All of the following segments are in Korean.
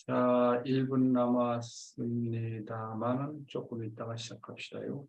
자, 1분 남았습니다만은 조금 이따가 시작합시다요.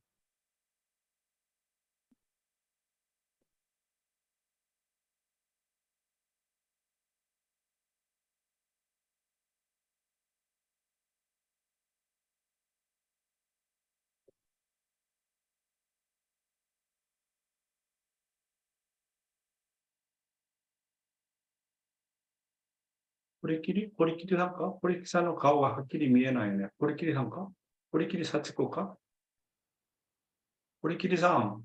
これきりさんかこれきりさんの顔がはっきり見えないね。これきりさんかこれきりさちこかこれきりさん、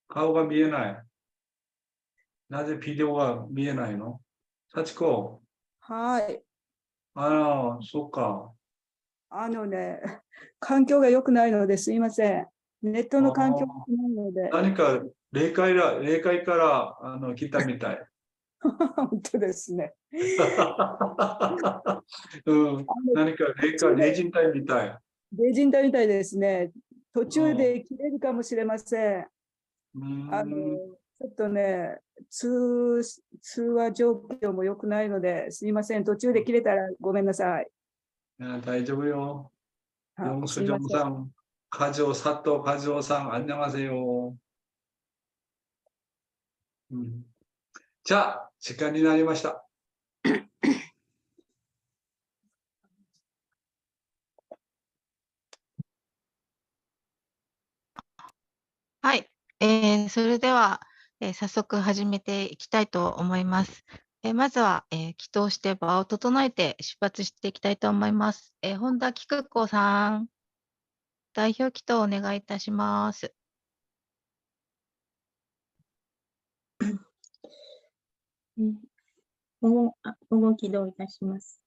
顔が見えない。なぜビデオが見えないの幸子。はい。そっか。環境が良くないのですいません。ネットの環境があ良くないので。何か霊界から来たみたい。本当ですね。うん、何か霊人体みたい。霊人体みたいですね。途中うんで切れるかもしれません。うーあの、んちょっとね、通話状況も良くないので、すいません。途中で切れたらごめんなさい。大丈夫よ。すいません。 영수정상, 사또 가지오상, 안녕하세요. 자, 시간이 나りました. はい、それでは、早速始めていきたいと思います。まずは、祈祷して場を整えて出発していきたいと思います。本田菊子さん、代表祈祷をお願いいたします。保護起動いたします。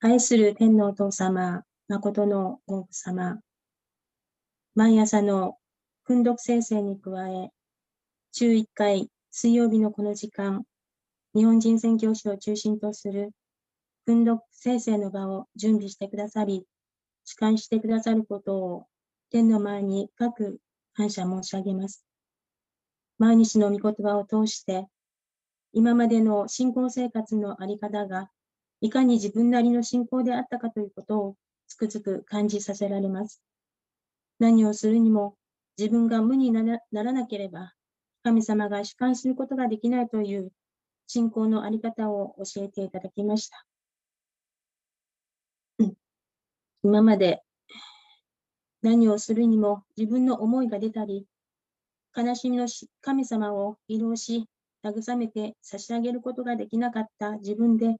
愛する天皇お父様、誠のご父様、毎朝の訓読聖聖に加え、週1回水曜日のこの時間、日本人宣教師を中心とする訓読聖聖の場を準備してくださり、主管してくださることを天の前に深く感謝申し上げます。毎日の御言葉を通して、今までの信仰生活のあり方が、いかに自分なりの信仰であったかということをつくづく感じさせられます。何をするにも自分が無にならなければ、神様が主管することができないという信仰のあり方を教えていただきました。今まで何をするにも自分の思いが出たり、悲しみの神様を慰労し、慰めて差し上げることができなかった自分で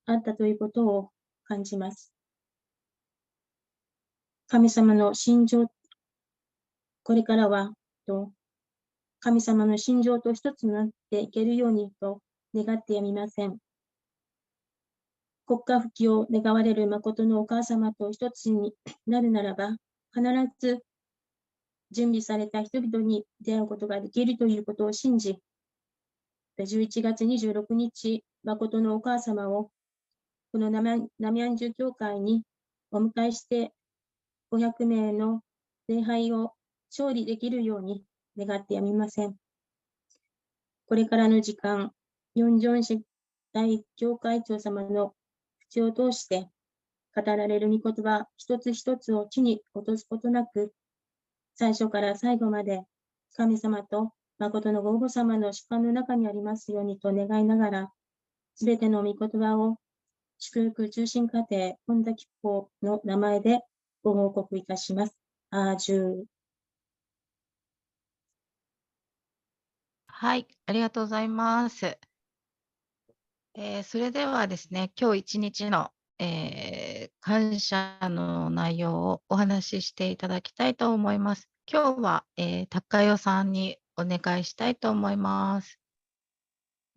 あったということを感じます。神様の心情、これからは神様の心情と一つになっていけるようにと願ってやみません。国家復帰を願われる誠のお母様と一つになるならば、必ず準備された人々に出会うことができるということを信じ、11月26日、誠のお母様をこのナミャンジュ教会にお迎えして、500名の礼拝を勝利できるように願ってやみません。これからの時間、ヨンジョン氏大教会長様の口を通して語られる御言葉一つ一つを地に落とすことなく、最初から最後まで神様と誠のご母様の主観の中にありますようにと願いながら、すべての御言葉を祝福中心家庭本田吉子の名前でご報告いたします。アージュー。はい、ありがとうございます。それではですね、今日一日の、感謝の内容をお話ししていただきたいと思います。今日は、高代さんにお願いしたいと思います。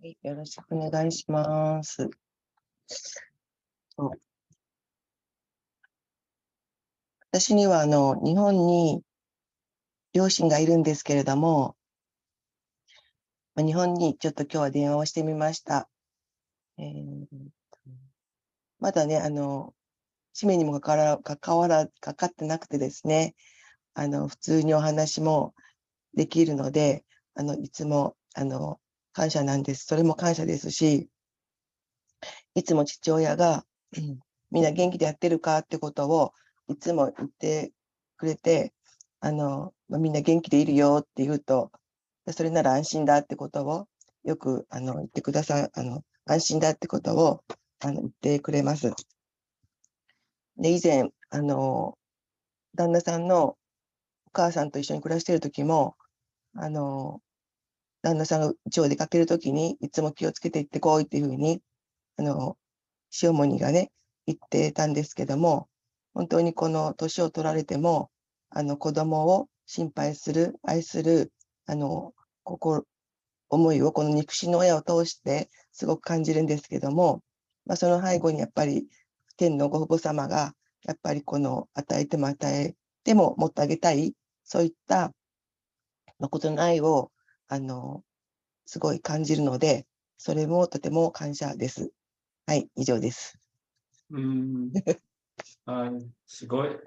はい、よろしくお願いします。私には日本に両親がいるんですけれども、日本にちょっと今日は電話をしてみました。まだね、氏名にもかかってなくてですね、普通にお話もできるので、いつも、感謝なんです。それも感謝ですし、いつも父親が、みんな元気でやってるかってことをいつも言ってくれて、みんな元気でいるよって言うと、それなら安心だってことをよく言ってください、安心だってことを言ってくれます。で、以前、旦那さんのお母さんと一緒に暮らしている時も、旦那さんが家を出かける時にいつも気をつけて行ってこいっていうふうに、塩モニがね、言ってたんですけども、本当にこの年を取られても、子供を心配する、愛する、思いをこの肉親の親を通してすごく感じるんですけども、その背後にやっぱり天のご父母様が、やっぱりこの与えても与えても持ってあげたい、そういった誠の愛を、すごい感じるので、それもとても感謝です。はい、以上です。はい、すごい。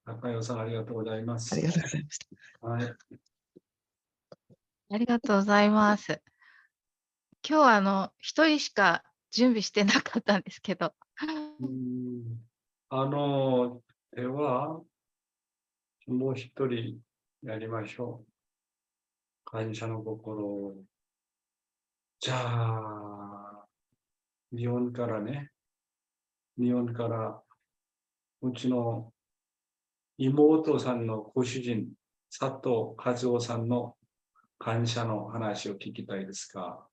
高代さん、ありがとうございまあす。りがとうございました。はい。ありがとうございます。今日は一人しか準備してなかったんですけど。では、もう一人やりましょう。感謝の心を。じゃあ、日本からね、日本からうちの妹さんのご主人、佐藤和夫さんの感謝の話を聞きたいですか？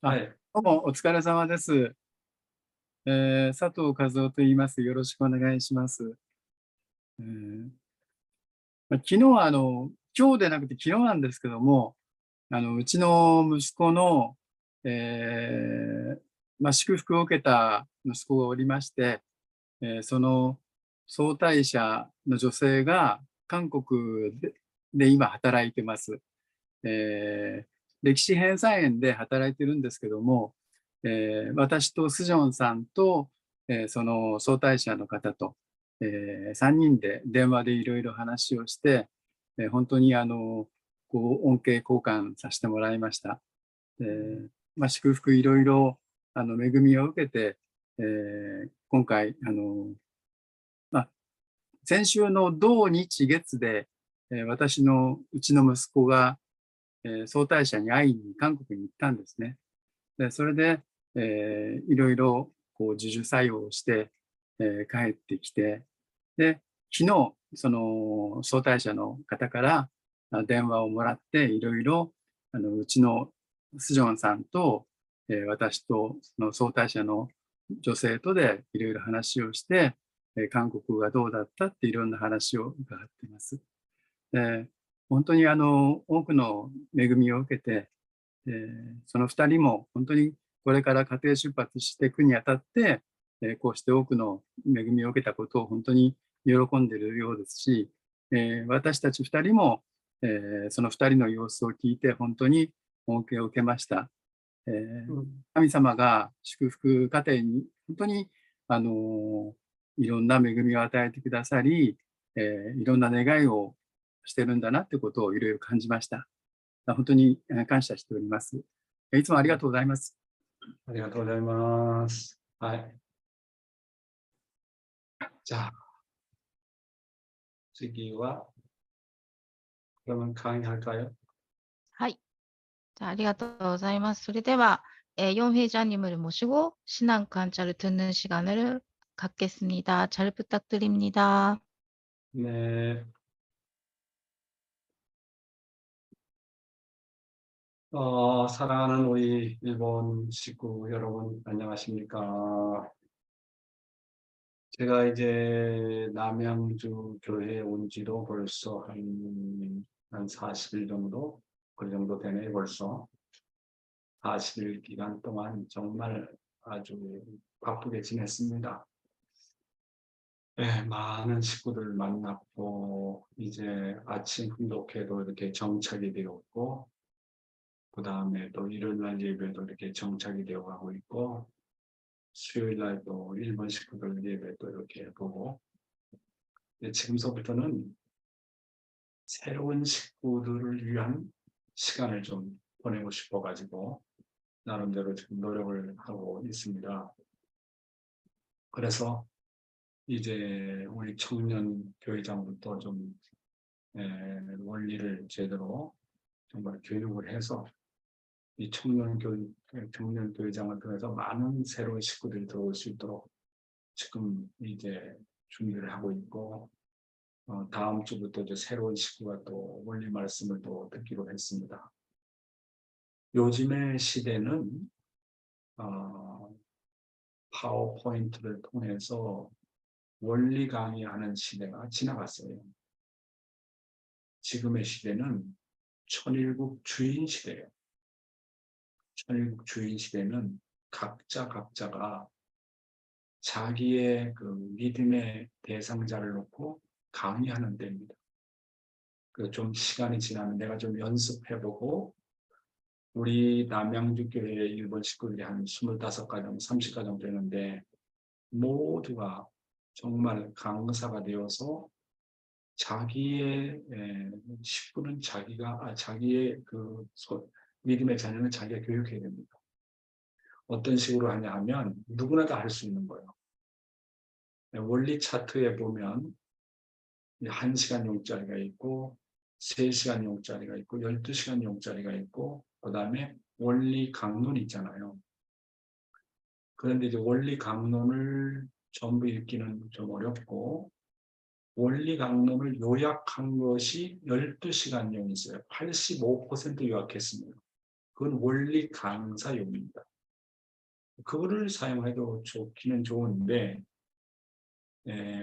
はい。どうもお疲れ様です。佐藤和夫と言います。よろしくお願いします。昨日は今日でなくて昨日なんですけども、うちの息子の、祝福を受けた息子がおりまして、その総大社の女性が韓国で今働いてます。歴史編纂園で働いてるんですけども、私とスジョンさんと、その総大社の方と、3人で電話でいろいろ話をして、本当に恩恵交換させてもらいました。祝福いろいろ恵みを受けて、今回先週の土日月で、私のうちの息子が、総大社に会いに韓国に行ったんですね。でそれで、いろいろこう自助作用をして、帰ってきて、で昨日その総大社の方から電話をもらっていろいろうちのスジョンさんと、私とその総大社の女性とでいろいろ話をして、韓国がどうだったっていろんな話を伺っています。本当に多くの恵みを受けて、その2人も本当にこれから家庭出発していくにあたって、こうして多くの恵みを受けたことを本当に喜んでいるようですし、私たち2人も、その2人の様子を聞いて本当に恩恵を受けました。神様が祝福家庭に本当にいろんな恵みを与えてくださり、いろんな願いをしてるんだなってことをいろいろ感じました。本当に感謝しております。いつもありがとうございます。ありがとうございます。はい。じゃあ、次は、그러면 강의할까요? はい。じゃあ、ありがとうございます。それでは, 용회장님을 모시고 신앙 관찰을 듣는 시간을 갖겠습니다. 잘 부탁드립니다. 네. 사랑하는 우리 일본 식구 여러분, 안녕하십니까? 제가 이제 남양주 교회에 온 지도 벌써 한 40일 정도, 그 정도 되네, 벌써. 40일 기간 동안 정말 아주 바쁘게 지냈습니다. 네, 많은 식구들 만났고, 이제 아침 훈독회도 이렇게 정착이 되었고, 그 다음에 또 일요일날 예배도 이렇게 정착이 되어 가고 있고, 수요일날도 일본 식구들 예배도 이렇게 보고, 지금서부터는 새로운 식구들을 위한 시간을 좀 보내고 싶어가지고 나름대로 지금 노력을 하고 있습니다. 그래서 이제 우리 청년 교회장부터 좀 원리를 제대로 정말 교육을 해서 이 청년 교회장을 통해서 많은 새로운 식구들이 들어올 수 있도록 지금 이제 준비를 하고 있고, 다음 주부터 이제 새로운 식구가 또 원리 말씀을 또 듣기로 했습니다. 요즘의 시대는 파워포인트를 통해서 원리 강의하는 시대가 지나갔어요. 지금의 시대는 천일국 주인 시대예요. 천일국 주인 시대는 각자가 자기의 그 믿음의 대상자를 놓고 강의하는 때입니다. 그 좀 시간이 지나면 내가 좀 연습해보고 우리 남양주교회 일본 식구들이 한 25가정, 30가정 되는데 모두가 정말 강사가 되어서 자기의 식구는 자기의 믿음의 자녀는 자기가 교육해야 됩니다. 어떤 식으로 하냐 하면 누구나 다 할 수 있는 거예요. 원리 차트에 보면 1시간 용짜리가 있고 3시간 용짜리가 있고 12시간 용짜리가 있고 그 다음에 원리 강론 있잖아요. 그런데 이제 원리 강론을 전부 읽기는 좀 어렵고 원리 강론을 요약한 것이 12시간용이 있어요. 85% 요약했습니다. 그건 원리 강사용입니다. 그거를 사용해도 좋기는 좋은데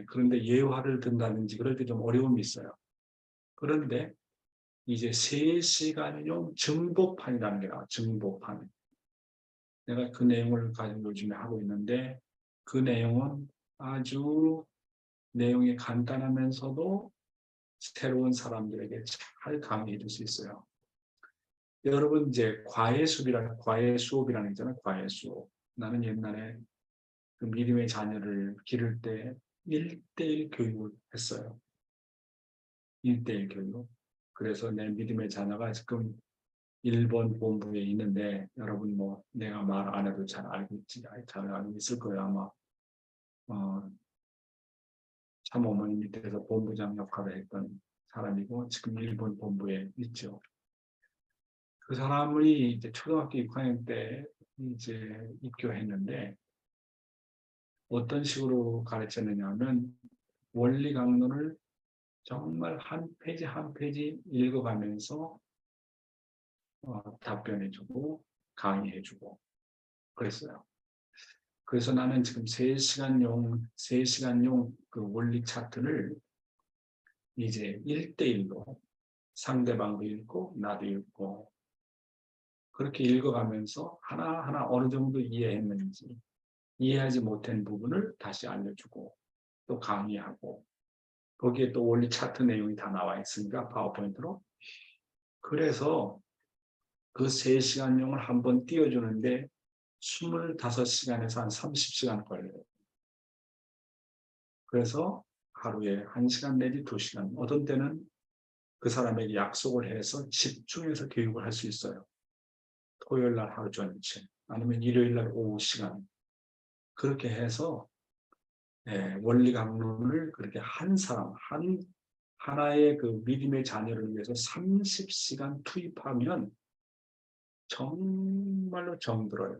그런데 예화를 든다든지 그럴 때 좀 어려움이 있어요. 그런데 이제 3시간용 증보판이라는 게 나와요. 증보판. 내가 그 내용을 가지고 요즘에 하고 있는데 그 내용은 아주 내용이 간단하면서도 새로운 사람들에게 잘 강의해 줄 수 있어요. 여러분 이제 과외 수업이라는 게 있잖아요. 과외 수업. 나는 옛날에 그 믿음의 자녀를 기를 때 1:1 교육을 했어요. 1:1 교육. 그래서 내 믿음의 자녀가 지금 일본 본부에 있는데 여러분 뭐 내가 말 안 해도 잘 알고 있을 거예요. 아마 참어머니 밑에서 본부장 역할을 했던 사람이고 지금 일본 본부에 있죠. 그 사람이 이제 초등학교 6학년 때 이제 입교했는데 어떤 식으로 가르쳤느냐 하면 원리 강론을 정말 한 페이지 한 페이지 읽어가면서 답변해주고 강의해주고 그랬어요. 그래서 나는 지금 3시간용 그 원리 차트를 이제 1:1로 상대방도 읽고 나도 읽고 그렇게 읽어가면서 하나하나 어느 정도 이해했는지 이해하지 못한 부분을 다시 알려주고 또 강의하고 거기에 또 원리 차트 내용이 다 나와 있으니까 파워포인트로 그래서 그 3시간용을 한번 띄워주는데 25시간에서 한 30시간 걸려요. 그래서 하루에 1시간 내지 2시간 어떤 때는 그 사람에게 약속을 해서 집중해서 교육을 할 수 있어요. 토요일 날 하루 전체 아니면 일요일 날 오후 시간 그렇게 해서 원리 강론을 그렇게 한 사람 하나의 그 믿음의 자녀를 위해서 30시간 투입하면 정말로 정들어요.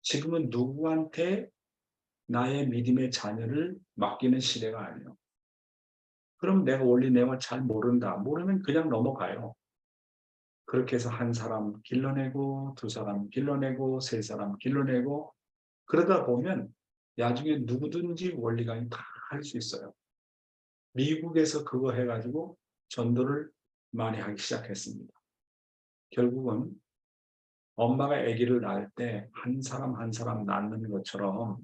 지금은 누구한테 나의 믿음의 자녀를 맡기는 시대가 아니에요. 그럼 내가 원리 내용을 잘 모르면 그냥 넘어가요. 그렇게 해서 한 사람 길러내고 2사람 길러내고 3사람 길러내고 그러다 보면 나중에 누구든지 원리 강의 다 할 수 있어요. 미국에서 그거 해가지고 전도를 많이 하기 시작했습니다. 결국은 엄마가 아기를 낳을 때 한 사람 한 사람 낳는 것처럼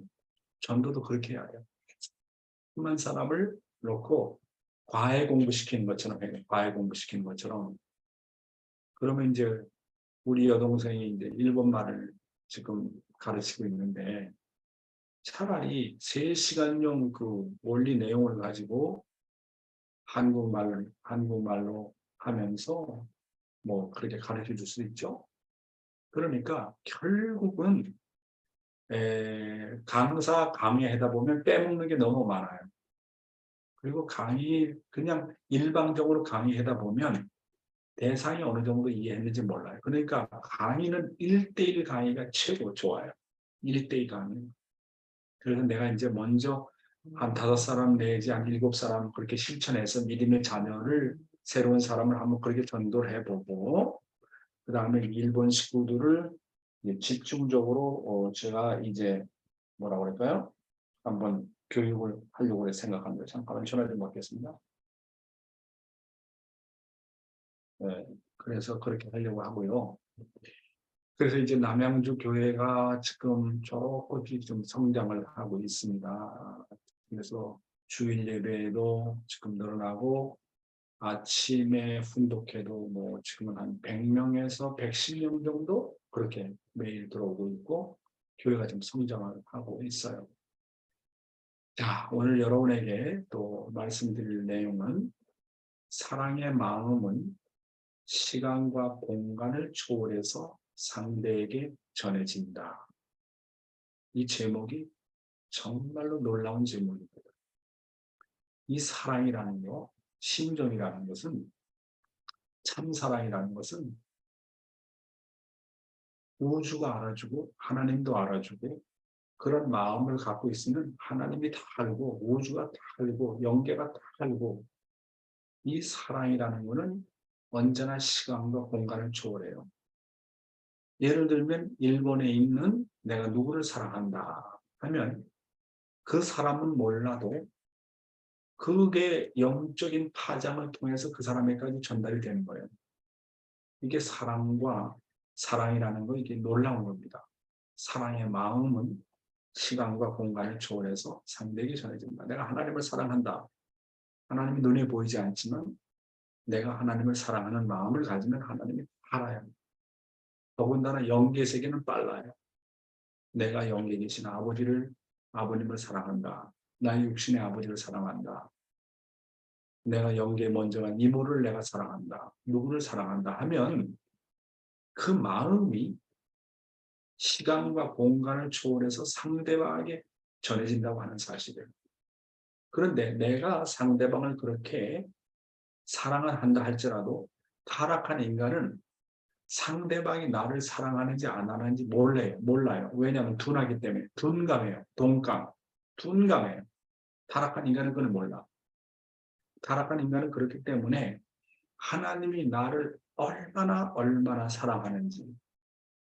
전도도 그렇게 해야 돼요. 수많은 사람을 놓고 과외 공부시키는 것처럼 해요. 과외 공부시키는 것처럼. 그러면 이제 우리 여동생이 이제 일본말을 지금 가르치고 있는데 차라리 3시간용 그 원리 내용을 가지고 한국말로 하면서 뭐 그렇게 가르쳐 줄 수 있죠. 그러니까 결국은 강의하다 보면 빼먹는 게 너무 많아요. 그리고 그냥 일방적으로 강의하다 보면 대상이 어느 정도 이해했는지 몰라요. 그러니까 강의는 1:1 강의가 최고 좋아요. 1:1 강의. 그래서 내가 이제 먼저 한 5사람 내지 한 7사람 그렇게 실천해서 믿음의 자녀를 새로운 사람을 한번 그렇게 전도를 해보고 그 다음에 일본 식구들을 집중적으로 제가 이제 뭐라고 그럴까요? 한번 교육을 하려고 생각합니다. 잠깐만 전화 좀 받겠습니다. 네, 그래서 그렇게 하려고 하고요. 그래서 이제 남양주 교회가 지금 조금씩 좀 성장을 하고 있습니다. 그래서 주일 예배도 지금 늘어나고 아침에 훈독회도 뭐 지금은 한 100명에서 110명 정도 그렇게 매일 들어오고 있고 교회가 좀 성장을 하고 있어요. 자, 오늘 여러분에게 또 말씀드릴 내용은 사랑의 마음은 시간과 공간을 초월해서 상대에게 전해진다. 이 제목이 정말로 놀라운 제목입니다. 이 사랑이라는 거, 심정이라는 것은 참사랑이라는 것은 우주가 알아주고 하나님도 알아주고 그런 마음을 갖고 있으면 하나님이 다 알고 우주가 다 알고 영계가 다 알고 이 사랑이라는 것은 언제나 시간과 공간을 초월해요. 예를 들면 일본에 있는 내가 누구를 사랑한다 하면 그 사람은 몰라도 그게 영적인 파장을 통해서 그 사람에게까지 전달이 되는 거예요. 이게 사랑이라는 거 이게 놀라운 겁니다. 사랑의 마음은 시간과 공간을 초월해서 상대에게 전해진다. 내가 하나님을 사랑한다. 하나님이 눈에 보이지 않지만 내가 하나님을 사랑하는 마음을 가지면 하나님이 알아요. 더군다나 영계 세계는 빨라요. 내가 영계에 계신 아버님을 사랑한다. 나의 육신의 아버지를 사랑한다. 내가 영계에 먼저 간 이모를 내가 사랑한다. 누구를 사랑한다 하면 그 마음이 시간과 공간을 초월해서 상대방에게 전해진다고 하는 사실이에요. 그런데 내가 상대방을 그렇게 사랑을 한다 할지라도 타락한 인간은 상대방이 나를 사랑하는지 안 하는지 몰라요. 왜냐하면 둔하기 때문에. 둔감해요. 둔감해요. 타락한 인간은 그걸 몰라. 타락한 인간은 그렇기 때문에 하나님이 나를 얼마나 사랑하는지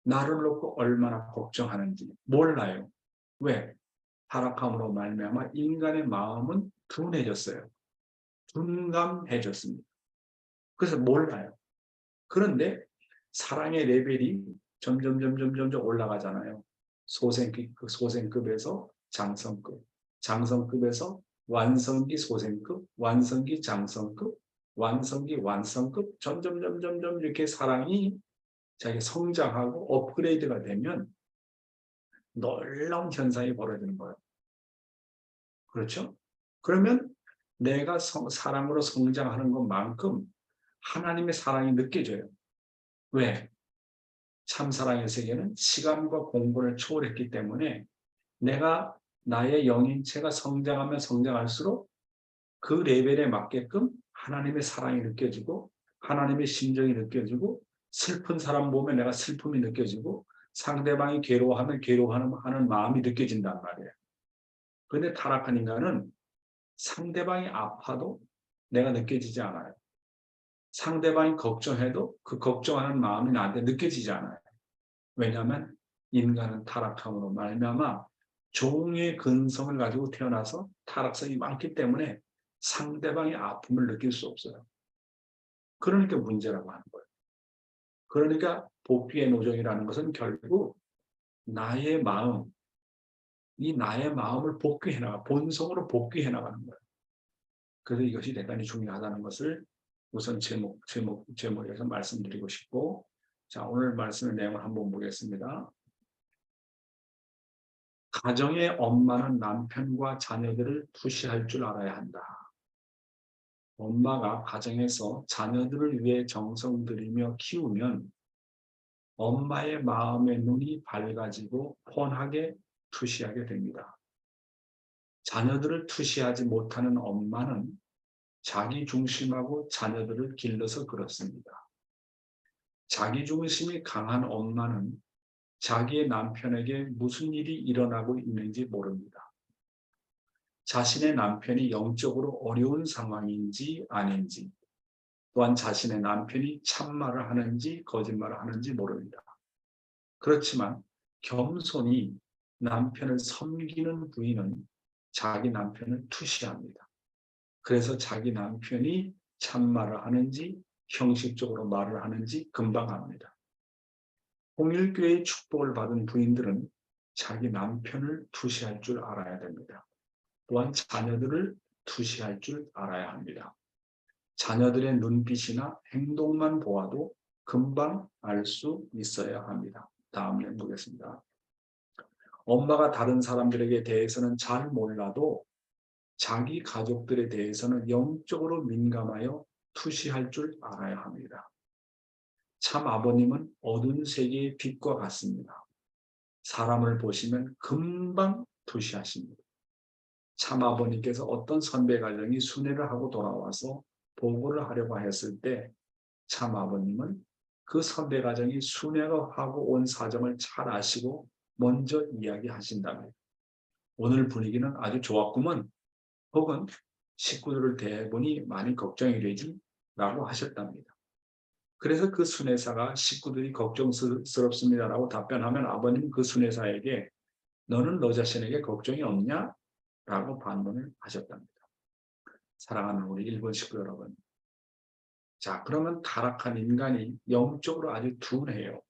나를 놓고 얼마나 걱정하는지 몰라요. 왜? 타락함으로 말미암아 인간의 마음은 둔해졌어요. 둔감해졌습니다. 그래서 몰라요. 그런데 사랑의 레벨이 점점 올라가잖아요. 소생급에서 장성급, 장성급에서 완성기 소생급, 완성기 장성급, 완성기 완성급, 점점 이렇게 사랑이 자기 성장하고 업그레이드가 되면 놀라운 현상이 벌어지는 거예요. 그렇죠? 그러면 내가 사랑으로 성장하는 것만큼 하나님의 사랑이 느껴져요. 왜? 참사랑의 세계는 시간과 공간을 초월했기 때문에 내가 나의 영인체가 성장하면 성장할수록 그 레벨에 맞게끔 하나님의 사랑이 느껴지고 하나님의 심정이 느껴지고 슬픈 사람 보면 내가 슬픔이 느껴지고 상대방이 괴로워하면 괴로워하는 마음이 느껴진단 말이에요. 그런데 타락한 인간은 상대방이 아파도 내가 느껴지지 않아요. 상대방이 걱정해도 그 걱정하는 마음이 나한테 느껴지지 않아요. 왜냐하면 인간은 타락함으로 말미암아 종의 근성을 가지고 태어나서 타락성이 많기 때문에 상대방의 아픔을 느낄 수 없어요. 그러니까 문제라고 하는 거예요. 그러니까 복귀의 노정이라는 것은 결국 나의 마음, 이 나의 마음을 본성으로 복귀해 나가는 거예요. 그래서 이것이 대단히 중요하다는 것을 우선 제목에서 말씀드리고 싶고, 자, 오늘 말씀의 내용을 한번 보겠습니다. 가정의 엄마는 남편과 자녀들을 푸시할 줄 알아야 한다. 엄마가 가정에서 자녀들을 위해 정성 들이며 키우면 엄마의 마음의 눈이 밝아지고 훤하게 투시하게 됩니다. 자녀들을 투시하지 못하는 엄마는 자기 중심하고 자녀들을 길러서 그렇습니다. 자기 중심이 강한 엄마는 자기의 남편에게 무슨 일이 일어나고 있는지 모릅니다. 자신의 남편이 영적으로 어려운 상황인지 아닌지, 또한 자신의 남편이 참말을 하는지 거짓말을 하는지 모릅니다. 그렇지만 겸손히 남편을 섬기는 부인은 자기 남편을 투시합니다. 그래서 자기 남편이 참말을 하는지 형식적으로 말을 하는지 금방 압니다. 홍일교회의 축복을 받은 부인들은 자기 남편을 투시할 줄 알아야 됩니다. 또한 자녀들을 투시할 줄 알아야 합니다. 자녀들의 눈빛이나 행동만 보아도 금방 알 수 있어야 합니다. 다음에 보겠습니다. 엄마가 다른 사람들에게 대해서는 잘 몰라도 자기 가족들에 대해서는 영적으로 민감하여 투시할 줄 알아야 합니다. 참 아버님은 어두운 세계의 빛과 같습니다. 사람을 보시면 금방 투시하십니다. 참 아버님께서 어떤 선배 가정이 순회를 하고 돌아와서 보고를 하려고 했을 때 참 아버님은 그 선배 가정이 순회가 하고 온 사정을 잘 아시고 먼저 이야기하신다면 오늘 분위기는 아주 좋았구먼, 혹은 식구들을 대해보니 많이 걱정이 되지 라고 하셨답니다. 그래서 그 순회사가 식구들이 걱정스럽습니다라고 답변하면 아버님 그 순회사에게 너는 너 자신에게 걱정이 없냐? 라고 반문을 하셨답니다. 사랑하는 우리 일본 식구 여러분, 자, 그러면 타락한 인간이 영적으로 아주 둔해요.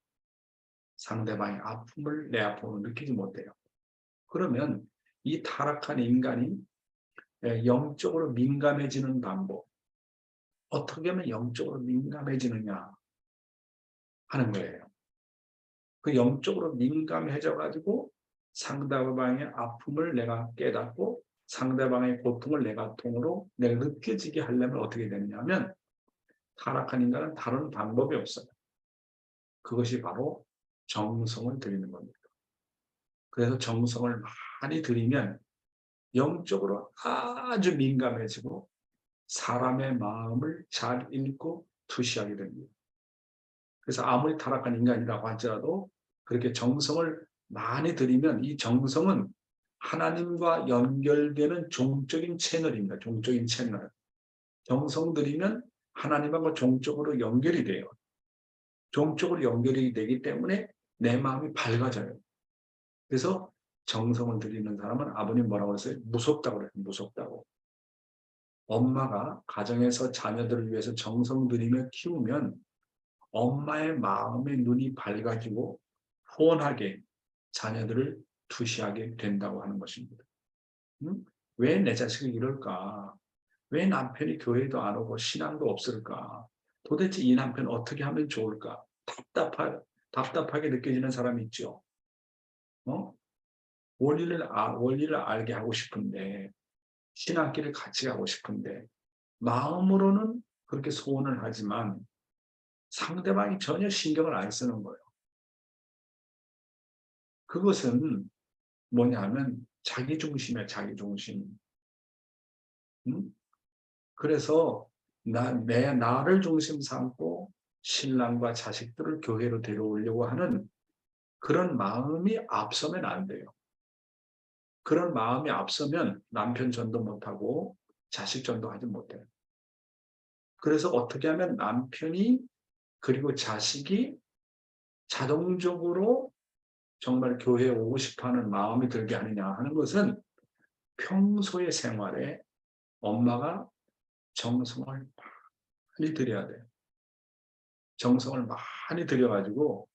상대방의 아픔을 내 아픔을 느끼지 못해요. 그러면 이 타락한 인간이 영적으로 민감해지는 방법, 어떻게 하면 영적으로 민감해지느냐 하는 거예요. 그 영적으로 민감해져 가지고 상대방의 아픔을 내가 깨닫고 상대방의 고통을 내 고통으로 내가 느껴지게 하려면 어떻게 되느냐면 타락한 인간은 다른 방법이 없어요. 그것이 바로 정성을 들이는 겁니다. 그래서 정성을 많이 들이면 영적으로 아주 민감해지고 사람의 마음을 잘 읽고 투시하게 됩니다. 그래서 아무리 타락한 인간이라고 할지라도 그렇게 정성을 많이 들이면 이 정성은 하나님과 연결되는 종적인 채널입니다. 종적인 채널. 정성 들이면 하나님하고 종적으로 연결이 돼요. 종적으로 연결이 되기 때문에 내 마음이 밝아져요. 그래서 정성을 들이는 사람은 아버님 뭐라고 했어요? 무섭다고 그래요. 무섭다고. 엄마가 가정에서 자녀들을 위해서 정성 들이며 키우면 엄마의 마음의 눈이 밝아지고 훤하게 자녀들을 투시하게 된다고 하는 것입니다. 왜 내 자식이 이럴까? 왜 남편이 교회도 안 오고 신앙도 없을까? 도대체 이 남편 어떻게 하면 좋을까? 답답하게 느껴지는 사람이 있죠. 원리를 알게 하고 싶은데, 신앙길을 같이 가고 싶은데, 마음으로는 그렇게 소원을 하지만 상대방이 전혀 신경을 안 쓰는 거예요. 그것은 뭐냐면 자기중심이야, 자기중심. 그래서 나를 중심 삼고 신랑과 자식들을 교회로 데려오려고 하는 그런 마음이 앞서면 안 돼요. 그런 마음이 앞서면 남편 전도 못하고 자식 전도하지 못해요. 그래서 어떻게 하면 남편이 그리고 자식이 자동적으로 정말 교회에 오고 싶어하는 마음이 들게 하느냐 하는 것은 평소의 생활에 엄마가 정성을 많이 들여야 돼요. 정성을 많이 들여가지고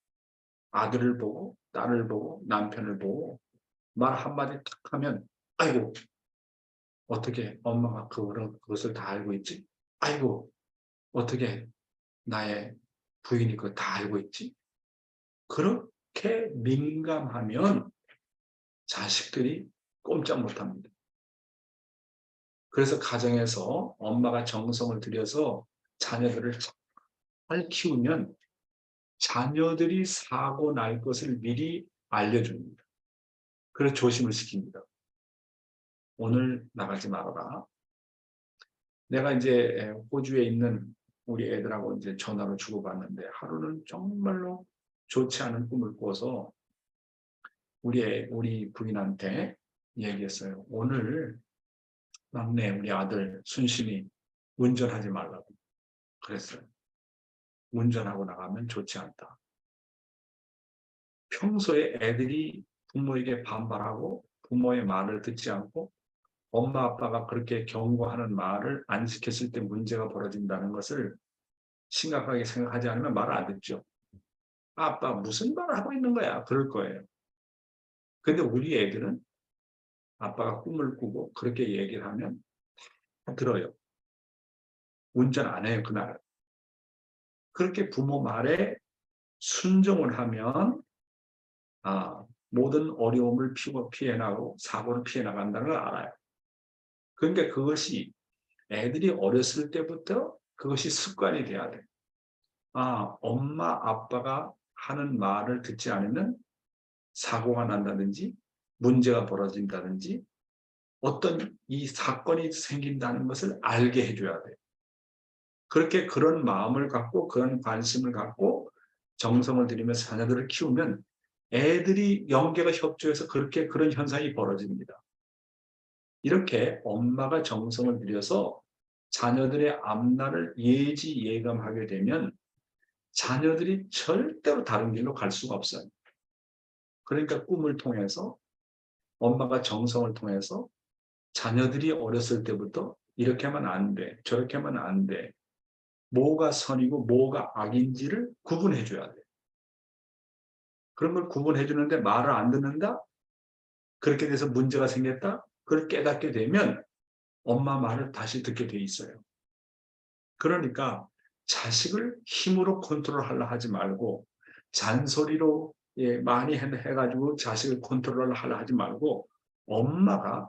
아들을 보고 딸을 보고 남편을 보고 말 한마디 탁 하면 아이고 어떻게 엄마가 그것을 다 알고 있지? 아이고 어떻게 나의 부인이 그걸 다 알고 있지? 그렇게 민감하면 자식들이 꼼짝 못합니다. 그래서 가정에서 엄마가 정성을 들여서 자녀들을 잘 키우면 자녀들이 사고 날 것을 미리 알려줍니다. 그래서 조심을 시킵니다. 오늘 나가지 말아라. 내가 이제 호주에 있는 우리 애들하고 이제 전화로 주고받는데 하루는 정말로 좋지 않은 꿈을 꿔서 우리 부인한테 얘기했어요. 오늘 막내 우리 아들 순신이 운전하지 말라고 그랬어요. 운전하고 나가면 좋지 않다. 평소에 애들이 부모에게 반발하고 부모의 말을 듣지 않고 엄마 아빠가 그렇게 경고하는 말을 안 지켰을 때 문제가 벌어진다는 것을 심각하게 생각하지 않으면 말을 안 듣죠. 아빠 무슨 말을 하고 있는 거야? 그럴 거예요. 근데 우리 애들은 아빠가 꿈을 꾸고 그렇게 얘기를 하면 다 들어요. 운전 안 해요, 그날. 그렇게 부모 말에 순종을 하면 모든 어려움을 피해나가고 사고를 피해나간다는 걸 알아요. 그러니까 그것이 애들이 어렸을 때부터 그것이 습관이 돼야 돼. 엄마, 아빠가 하는 말을 듣지 않으면 사고가 난다든지 문제가 벌어진다든지 어떤 이 사건이 생긴다는 것을 알게 해줘야 돼. 그렇게 그런 마음을 갖고 그런 관심을 갖고 정성을 들이면서 자녀들을 키우면 애들이 영계가 협조해서 그렇게 그런 현상이 벌어집니다. 이렇게 엄마가 정성을 들여서 자녀들의 앞날을 예지예감하게 되면 자녀들이 절대로 다른 길로 갈 수가 없어요. 그러니까 꿈을 통해서 엄마가 정성을 통해서 자녀들이 어렸을 때부터 이렇게 하면 안 돼, 저렇게 하면 안 돼. 뭐가 선이고 뭐가 악인지를 구분해 줘야 돼. 그런 걸 구분해 주는데 말을 안 듣는다? 그렇게 돼서 문제가 생겼다? 그걸 깨닫게 되면 엄마 말을 다시 듣게 돼 있어요. 그러니까 자식을 힘으로 컨트롤하려 하지 말고 잔소리로 많이 해가지고 자식을 컨트롤하려 하지 말고 엄마가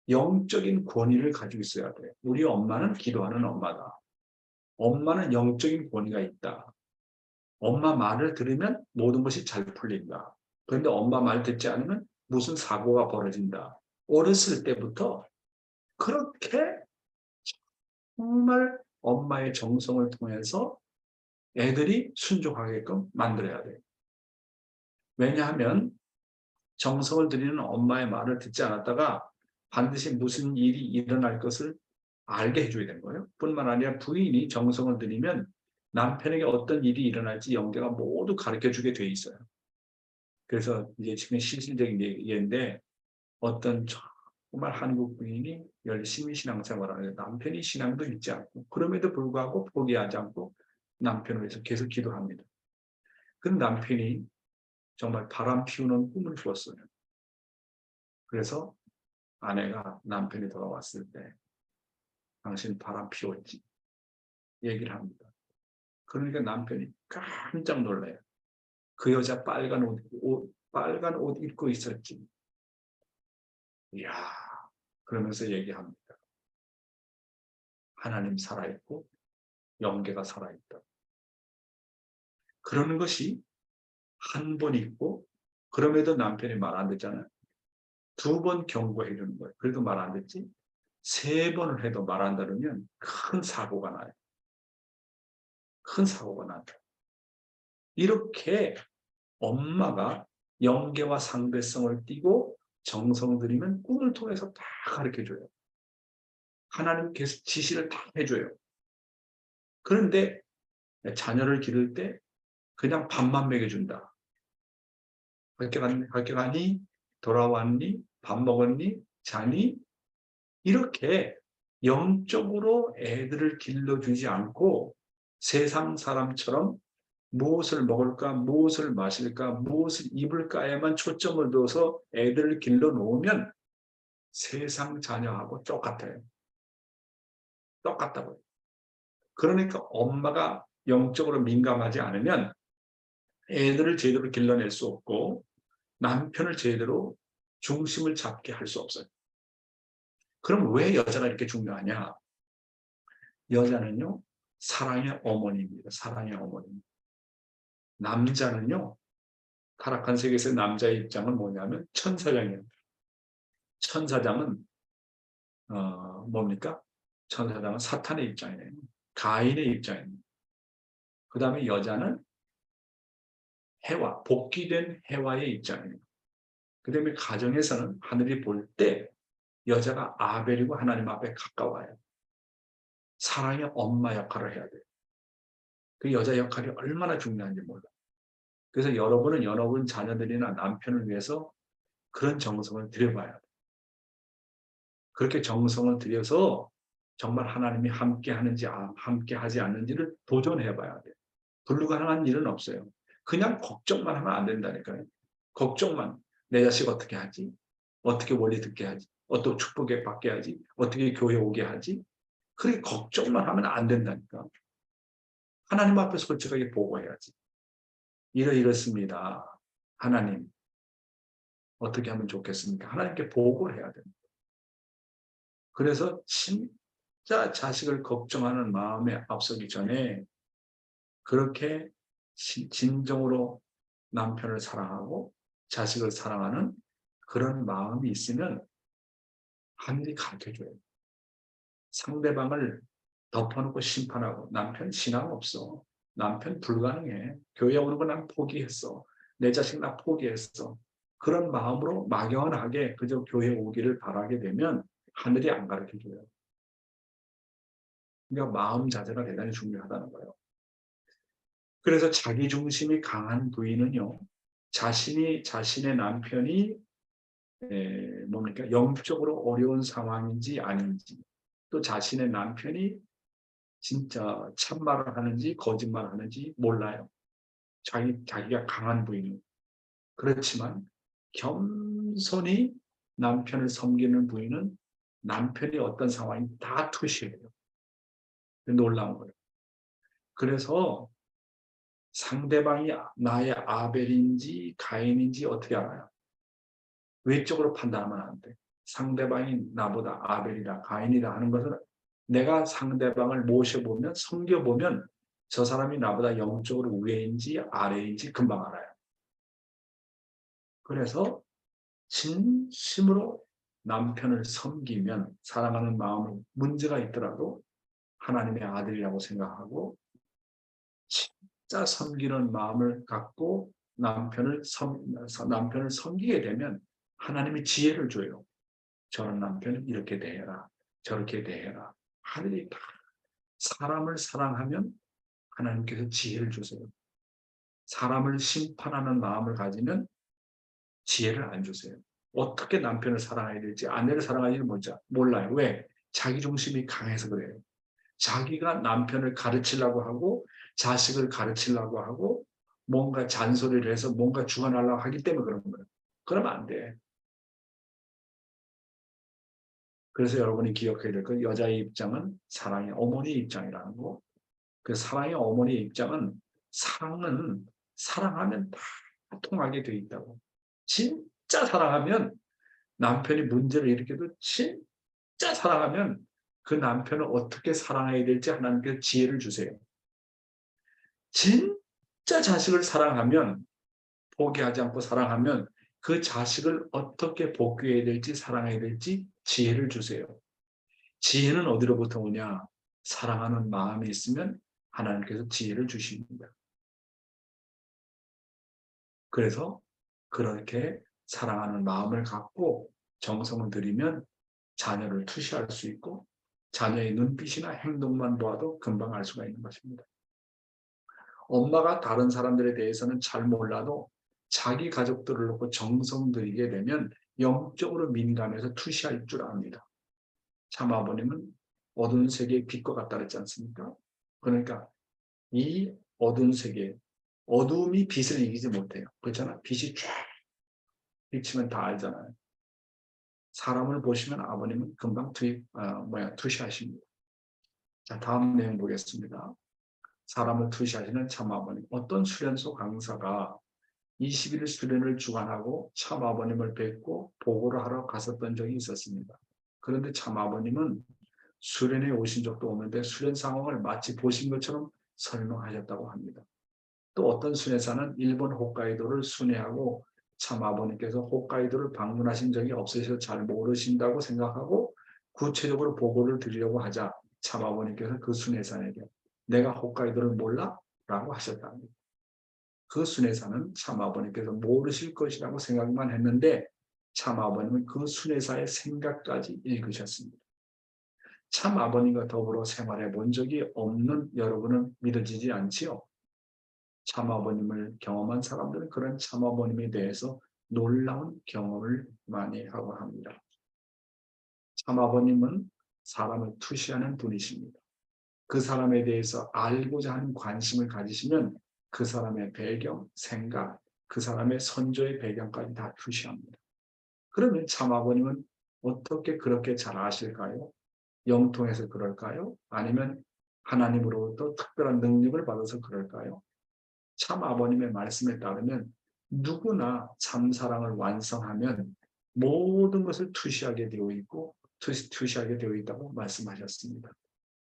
영적인 권위를 가지고 있어야 돼. 우리 엄마는 기도하는 엄마다. 엄마는 영적인 권위가 있다. 엄마 말을 들으면 모든 것이 잘 풀린다. 그런데 엄마 말 듣지 않으면 무슨 사고가 벌어진다. 어렸을 때부터 그렇게 정말 엄마의 정성을 통해서 애들이 순종하게끔 만들어야 돼요. 왜냐하면 정성을 들이는 엄마의 말을 듣지 않았다가 반드시 무슨 일이 일어날 것을 알게 해줘야 되는 거예요. 뿐만 아니라 부인이 정성을 들이면 남편에게 어떤 일이 일어날지 영계가 모두 가르쳐주게 돼 있어요. 그래서 이제 지금 실질적인 얘기인데 어떤 정말 한국 부인이 열심히 신앙생활을 하는데 남편이 신앙도 있지 않고 그럼에도 불구하고 포기하지 않고 남편을 위해서 계속 기도합니다. 그 남편이 정말 바람 피우는 꿈을 꾸었어요. 그래서 아내가 남편이 돌아왔을 때 당신 바람 피웠지? 얘기를 합니다. 그러니까 남편이 깜짝 놀라요. 그 여자 빨간 옷 입고 있었지. 이야, 그러면서 얘기합니다. 하나님 살아있고 영계가 살아있다. 그러는 것이 한 번 있고 그럼에도 남편이 말 안 듣잖아요. 2번 경고해 주는 거예요. 그래도 말 안 듣지. 3번을 해도 말 안 들으면 큰 사고가 나요. 큰 사고가 난다. 이렇게 엄마가 영계와 상대성을 띠고 정성을 들이면 꿈을 통해서 다 가르쳐줘요. 하나님께서 지시를 다 해줘요. 그런데 자녀를 기를 때 그냥 밥만 먹여준다. 학교 가니? 돌아왔니? 밥 먹었니? 자니? 이렇게 영적으로 애들을 길러주지 않고 세상 사람처럼 무엇을 먹을까, 무엇을 마실까, 무엇을 입을까에만 초점을 둬서 애들을 길러 놓으면 세상 자녀하고 똑같아요. 똑같다고요. 그러니까 엄마가 영적으로 민감하지 않으면 애들을 제대로 길러낼 수 없고 남편을 제대로 중심을 잡게 할 수 없어요. 그럼 왜 여자가 이렇게 중요하냐? 여자는요, 사랑의 어머니입니다. 사랑의 어머니. 남자는요, 타락한 세계에서 남자의 입장은 뭐냐면 천사장이에요. 천사장은 뭡니까? 천사장은 사탄의 입장이에요. 가인의 입장입니다. 그 다음에 여자는 해와, 복귀된 해와의 입장이에요. 그 다음에 가정에서는 하늘이 볼 때 여자가 아벨이고 하나님 앞에 가까워요. 사랑의 엄마 역할을 해야 돼요. 그 여자 역할이 얼마나 중요한지 몰라요. 그래서 여러분 자녀들이나 남편을 위해서 그런 정성을 들여봐야 돼요. 그렇게 정성을 들여서 정말 하나님이 함께 하는지 함께 하지 않는지를 도전해 봐야 돼요. 불가능한 일은 없어요. 그냥 걱정만 하면 안 된다니까요. 걱정만. 내 자식 어떻게 하지? 어떻게 원리 듣게 하지? 어떻게 축복에 받게 하지? 어떻게 교회 오게 하지? 그렇게 걱정만 하면 안 된다니까. 하나님 앞에 솔직하게 보고해야지. 이렇습니다. 하나님, 어떻게 하면 좋겠습니까? 하나님께 보고해야 됩니다. 그래서 진짜 자식을 걱정하는 마음에 앞서기 전에 그렇게 진정으로 남편을 사랑하고 자식을 사랑하는 그런 마음이 있으면 하늘이 가르쳐줘요. 상대방을 덮어놓고 심판하고 남편 신앙 없어. 남편 불가능해. 교회 오는 거 난 포기했어. 내 자식 나 포기했어. 그런 마음으로 막연하게 그저 교회 오기를 바라게 되면 하늘이 안 가르쳐줘요. 그러니까 마음 자세가 대단히 중요하다는 거예요. 그래서 자기중심이 강한 부인은요. 자신의 남편이 뭡니까? 영적으로 어려운 상황인지 아닌지 또 자신의 남편이 진짜 참말을 하는지 거짓말을 하는지 몰라요. 자기가 강한 부인은. 그렇지만 겸손히 남편을 섬기는 부인은 남편이 어떤 상황이 다 투시해요. 놀라운 거예요. 그래서 상대방이 나의 아벨인지 가인인지 어떻게 알아요? 외적으로 판단하면 안 돼. 상대방이 나보다 아벨이다 가인이다 하는 것은 내가 상대방을 모셔보면 섬겨보면 저 사람이 나보다 영적으로 위인지 아래인지 금방 알아요. 그래서 진심으로 남편을 섬기면 사랑하는 마음에 문제가 있더라도 하나님의 아들이라고 생각하고 진짜 섬기는 마음을 갖고 남편을 섬기게 되면 하나님이 지혜를 줘요. 저런 남편은 이렇게 대해라. 저렇게 대해라. 하늘이 다 사람을 사랑하면 하나님께서 지혜를 주세요. 사람을 심판하는 마음을 가지면 지혜를 안 주세요. 어떻게 남편을 사랑해야 될지 아내를 사랑해야 될지 몰라요. 왜? 자기중심이 강해서 그래요. 자기가 남편을 가르치려고 하고 자식을 가르치려고 하고 뭔가 잔소리를 해서 뭔가 주관하려고 하기 때문에 그런 거예요. 그러면 안 돼. 그래서 여러분이 기억해야 될 건 여자의 입장은 사랑의 어머니의 입장이라는 거. 그 사랑의 어머니의 입장은 사랑하면 다 통하게 돼 있다고. 진짜 사랑하면 남편이 문제를 일으켜도 진짜 사랑하면 그 남편을 어떻게 사랑해야 될지 하나님께서 지혜를 주세요. 진짜 자식을 사랑하면 포기하지 않고 사랑하면 그 자식을 어떻게 복귀해야 될지 사랑해야 될지 지혜를 주세요. 지혜는 어디로부터 오냐? 사랑하는 마음이 있으면 하나님께서 지혜를 주십니다. 그래서 그렇게 사랑하는 마음을 갖고 정성을 들이면 자녀를 투시할 수 있고 자녀의 눈빛이나 행동만 보아도 금방 알 수가 있는 것입니다. 엄마가 다른 사람들에 대해서는 잘 몰라도 자기 가족들을 놓고 정성 들이게 되면 영적으로 민감해서 투시할 줄 압니다. 참 아버님은 어두운 세계의 빛과 같다 그랬지 않습니까? 그러니까 이 어두운 세계, 어두움이 빛을 이기지 못해요. 그렇잖아. 빛이 쫙 비치면 다 알잖아요. 사람을 보시면 아버님은 금방 투시하십니다. 자, 다음 내용 보겠습니다. 사람을 투시하시는 참 아버님. 어떤 수련소 강사가 21일 수련을 주관하고 참 아버님을 뵙고 보고를 하러 갔었던 적이 있었습니다. 그런데 참 아버님은 수련에 오신 적도 없는데 수련 상황을 마치 보신 것처럼 설명하셨다고 합니다. 또 어떤 순회사는 일본 홋카이도를 순회하고 참 아버님께서 홋카이도를 방문하신 적이 없으셔서 잘 모르신다고 생각하고 구체적으로 보고를 드리려고 하자 참 아버님께서 그 순회사에게 내가 홋카이도를 몰라? 라고 하셨답니다. 그 순회사는 참 아버님께서 모르실 것이라고 생각만 했는데 참 아버님은 그 순회사의 생각까지 읽으셨습니다. 참 아버님과 더불어 생활해 본 적이 없는 여러분은 믿어지지 않지요? 참 아버님을 경험한 사람들은 그런 참 아버님에 대해서 놀라운 경험을 많이 하고 합니다. 참 아버님은 사람을 투시하는 분이십니다. 그 사람에 대해서 알고자 하는 관심을 가지시면 그 사람의 배경, 생각, 그 사람의 선조의 배경까지 다 투시합니다. 그러면 참 아버님은 어떻게 그렇게 잘 아실까요? 영통해서 그럴까요? 아니면 하나님으로부터 특별한 능력을 받아서 그럴까요? 참 아버님의 말씀에 따르면 누구나 참사랑을 완성하면 모든 것을 투시하게 되어 있고 투시하게 되어 있다고 말씀하셨습니다.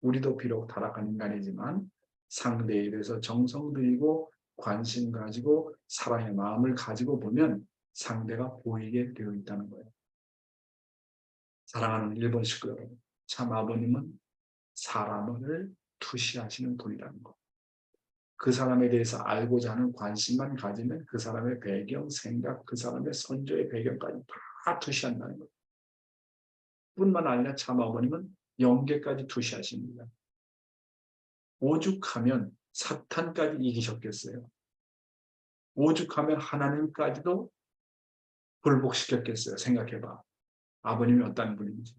우리도 비록 타락한 인간이지만 상대에 대해서 정성 들이고 관심 가지고 사랑의 마음을 가지고 보면 상대가 보이게 되어 있다는 거예요. 사랑하는 일본 식구 여러분, 참 아버님은 사람을 투시하시는 분이라는 것. 그 사람에 대해서 알고자 하는 관심만 가지면 그 사람의 배경, 생각, 그 사람의 선조의 배경까지 다 투시한다는 것. 뿐만 아니라 참 아버님은 영계까지 투시하십니다. 오죽하면 사탄까지 이기셨겠어요. 오죽하면 하나님까지도 굴복시켰겠어요. 생각해봐. 아버님이 어떤 분인지.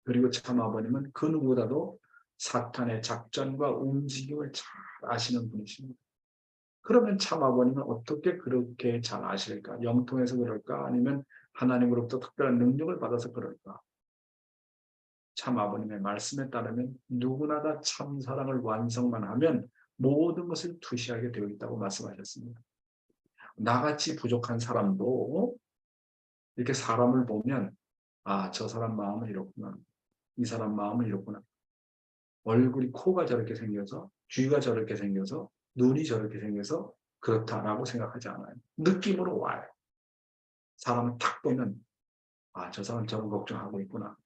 그리고 참 아버님은 그 누구보다도 사탄의 작전과 움직임을 잘 아시는 분이십니다. 그러면 참 아버님은 어떻게 그렇게 잘 아실까? 영통해서 그럴까? 아니면 하나님으로부터 특별한 능력을 받아서 그럴까? 참 아버님의 말씀에 따르면 누구나 다 참 사랑을 완성만 하면 모든 것을 투시하게 되어 있다고 말씀하셨습니다. 나같이 부족한 사람도 이렇게 사람을 보면 아, 저 사람 마음은 이렇구나. 이 사람 마음은 이렇구나. 얼굴이 코가 저렇게 생겨서 귀가 저렇게 생겨서 눈이 저렇게 생겨서 그렇다라고 생각하지 않아요. 느낌으로 와요. 사람을 딱 보면 아, 저 사람 저런 걱정하고 있구나.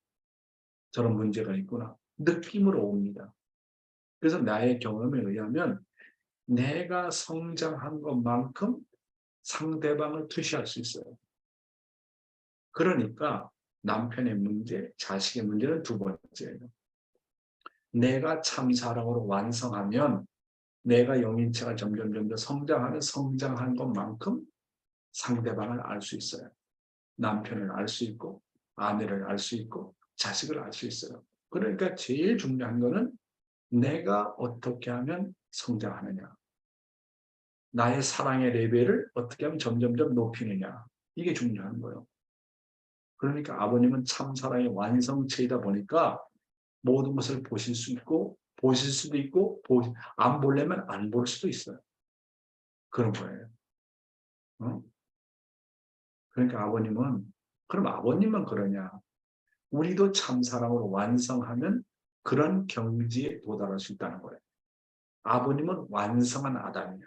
저런 문제가 있구나. 느낌으로 옵니다. 그래서 나의 경험에 의하면 내가 성장한 것만큼 상대방을 투시할 수 있어요. 그러니까 남편의 문제, 자식의 문제는 두 번째예요. 내가 참 사랑으로 완성하면 내가 영인체가 점점 성장하는 성장한 것만큼 상대방을 알 수 있어요. 남편을 알 수 있고 아내를 알 수 있고 자식을 알 수 있어요. 그러니까 제일 중요한 거는 내가 어떻게 하면 성장하느냐. 나의 사랑의 레벨을 어떻게 하면 점점 높이느냐. 이게 중요한 거예요. 그러니까 아버님은 참 사랑의 완성체이다 보니까 모든 것을 보실 수 있고 보실 수도 있고 안 보려면 안 볼 수도 있어요. 그런 거예요. 어? 그러니까 아버님은 그럼 아버님만 그러냐. 우리도 참 사랑으로 완성하면 그런 경지에 도달할 수 있다는 거예요. 아버님은 완성한 아담이에요.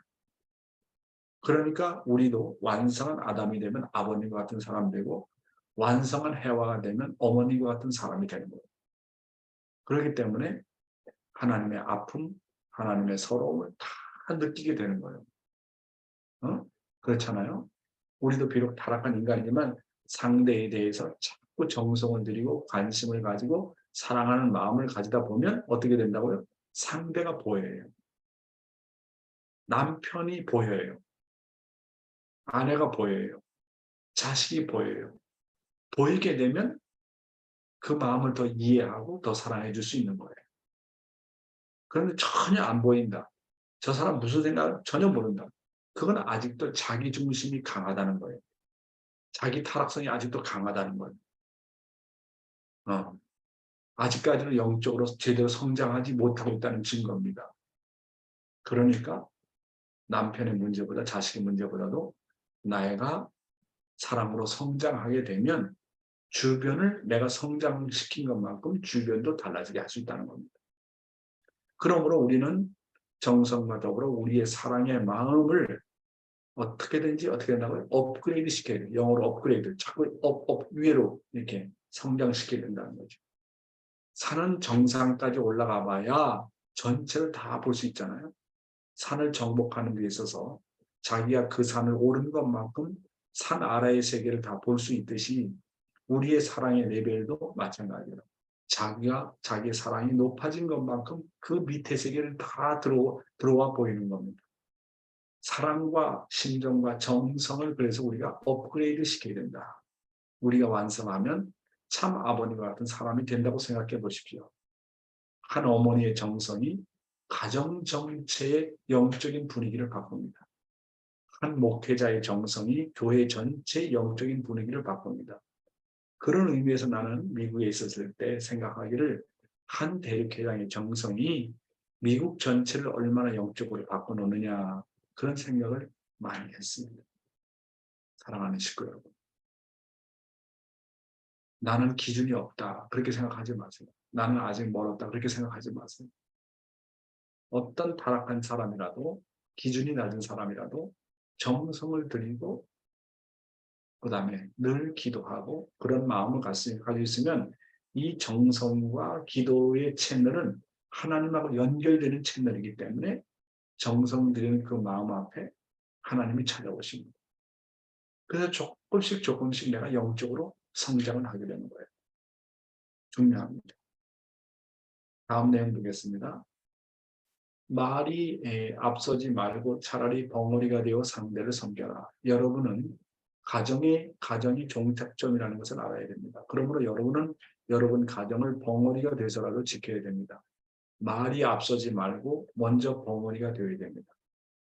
그러니까 우리도 완성한 아담이 되면 아버님과 같은 사람 되고 완성한 해와가 되면 어머니와 같은 사람이 되는 거예요. 그렇기 때문에 하나님의 아픔, 하나님의 서러움을 다 느끼게 되는 거예요. 그렇잖아요. 우리도 비록 타락한 인간이지만 상대에 대해서 자꾸 정성을 들이고 관심을 가지고 사랑하는 마음을 가지다 보면 어떻게 된다고요? 상대가 보여요. 남편이 보여요. 아내가 보여요. 자식이 보여요. 보이게 되면 그 마음을 더 이해하고 더 사랑해 줄 수 있는 거예요. 그런데 전혀 안 보인다. 저 사람 무슨 생각을 전혀 모른다. 그건 아직도 자기 중심이 강하다는 거예요. 자기 타락성이 아직도 강하다는 거예요. 아직까지는 영적으로 제대로 성장하지 못하고 있다는 증거입니다. 그러니까 남편의 문제보다 자식의 문제보다도 나이가 사람으로 성장하게 되면 주변을 내가 성장시킨 것만큼 주변도 달라지게 할 수 있다는 겁니다. 그러므로 우리는 정성과 더불어 우리의 사랑의 마음을 어떻게 된다고요? 업그레이드 시켜야 돼요. 영어로 업그레이드. 자꾸 위로 이렇게 성장시켜야 된다는 거죠. 산은 정상까지 올라가 봐야 전체를 다 볼 수 있잖아요. 산을 정복하는 데 있어서 자기가 그 산을 오른 것만큼 산 아래의 세계를 다 볼 수 있듯이 우리의 사랑의 레벨도 마찬가지예요. 자기가 자기의 사랑이 높아진 것만큼 그 밑에 세계를 다 들어와 보이는 겁니다. 사랑과 심정과 정성을 그래서 우리가 업그레이드 시켜야 된다. 우리가 완성하면 참 아버님과 같은 사람이 된다고 생각해 보십시오. 한 어머니의 정성이 가정 전체의 영적인 분위기를 바꿉니다. 한 목회자의 정성이 교회 전체의 영적인 분위기를 바꿉니다. 그런 의미에서 나는 미국에 있었을 때 생각하기를 한 대륙회장의 정성이 미국 전체를 얼마나 영적으로 바꿔놓느냐 그런 생각을 많이 했습니다. 사랑하는 식구 여러분. 나는 기준이 없다. 그렇게 생각하지 마세요. 나는 아직 멀었다. 그렇게 생각하지 마세요. 어떤 타락한 사람이라도 기준이 낮은 사람이라도 정성을 들이고 그 다음에 늘 기도하고 그런 마음을 가지고 있으면 이 정성과 기도의 채널은 하나님하고 연결되는 채널이기 때문에 정성 들이는 그 마음 앞에 하나님이 찾아오십니다. 그래서 조금씩 내가 영적으로 성장을 하게 되는 거예요. 중요합니다. 다음 내용 보겠습니다. 말이 앞서지 말고 차라리 벙어리가 되어 상대를 섬겨라. 여러분은 가정이 종착점이라는 것을 알아야 됩니다. 그러므로 여러분은 여러분 가정을 벙어리가 돼서라도 지켜야 됩니다. 말이 앞서지 말고 먼저 벙어리가 되어야 됩니다.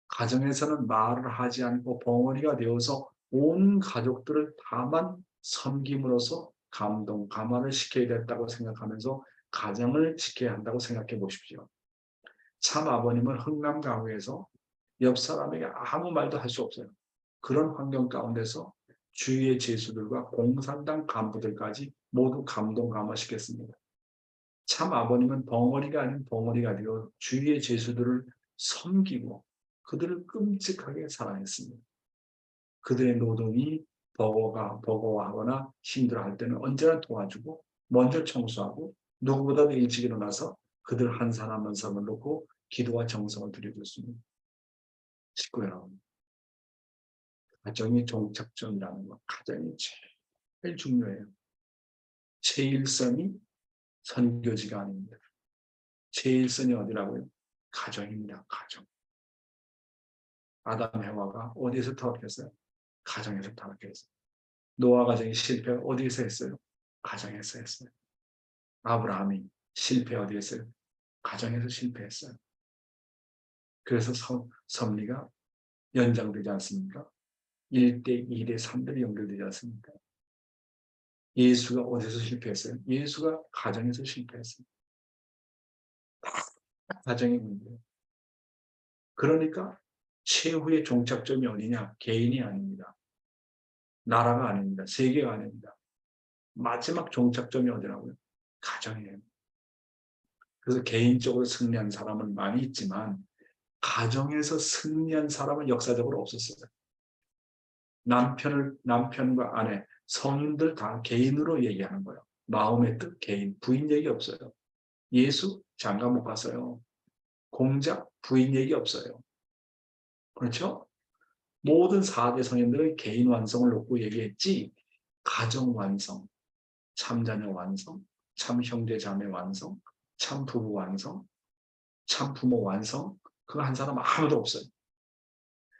가정에서는 말을 하지 않고 벙어리가 되어서 온 가족들을 다만 섬김으로써 감동, 감화를 시켜야 된다고 생각하면서 가정을 지켜야 한다고 생각해 보십시오. 참 아버님은 흥남강우에서 옆 사람에게 아무 말도 할 수 없어요. 그런 환경 가운데서 주위의 제수들과 공산당 간부들까지 모두 감동 감화시켰습니다. 참 아버님은 벙어리가 아닌 벙어리가 되어 주위의 제수들을 섬기고 그들을 끔찍하게 사랑했습니다. 그들의 노동이 버거워하거나 힘들어할 때는 언제나 도와주고 먼저 청소하고 누구보다도 일찍 일어나서 그들 한 사람 한 사람을 놓고 기도와 정성을 드려줬습니다. 식구 여러분, 가정의 종착점이라는 것, 가정이 제일 중요해요. 제1선이 선교지가 아닙니다. 제1선이 어디라고요? 가정입니다. 가정. 아담 해와가 어디에서 타락했어요? 가정에서 타락했어요. 노아 가정이 실패 어디에서 했어요? 가정에서 했어요. 아브라함이 실패 어디에서 했어요? 가정에서 실패했어요. 그래서 섭리가 연장되지 않습니까? 1대, 2대, 3대로 연결되지 않습니까? 예수가 어디서 실패했어요? 예수가 가정에서 실패했어요. 가정의 문제예요. 그러니까 최후의 종착점이 어디냐? 개인이 아닙니다. 나라가 아닙니다. 세계가 아닙니다. 마지막 종착점이 어디라고요? 가정이에요. 그래서 개인적으로 승리한 사람은 많이 있지만 가정에서 승리한 사람은 역사적으로 없었어요. 남편과 아내, 성인들 다 개인으로 얘기하는 거예요. 마음의 뜻 개인, 부인 얘기 없어요. 예수 장가 못 갔어요. 공작 부인 얘기 없어요. 그렇죠? 모든 4대 성인들은 개인 완성을 놓고 얘기했지 가정 완성, 참자녀 완성, 참 형제 자매 완성, 참 부부 완성, 참 부모 완성 그거 한 사람 아무도 없어요.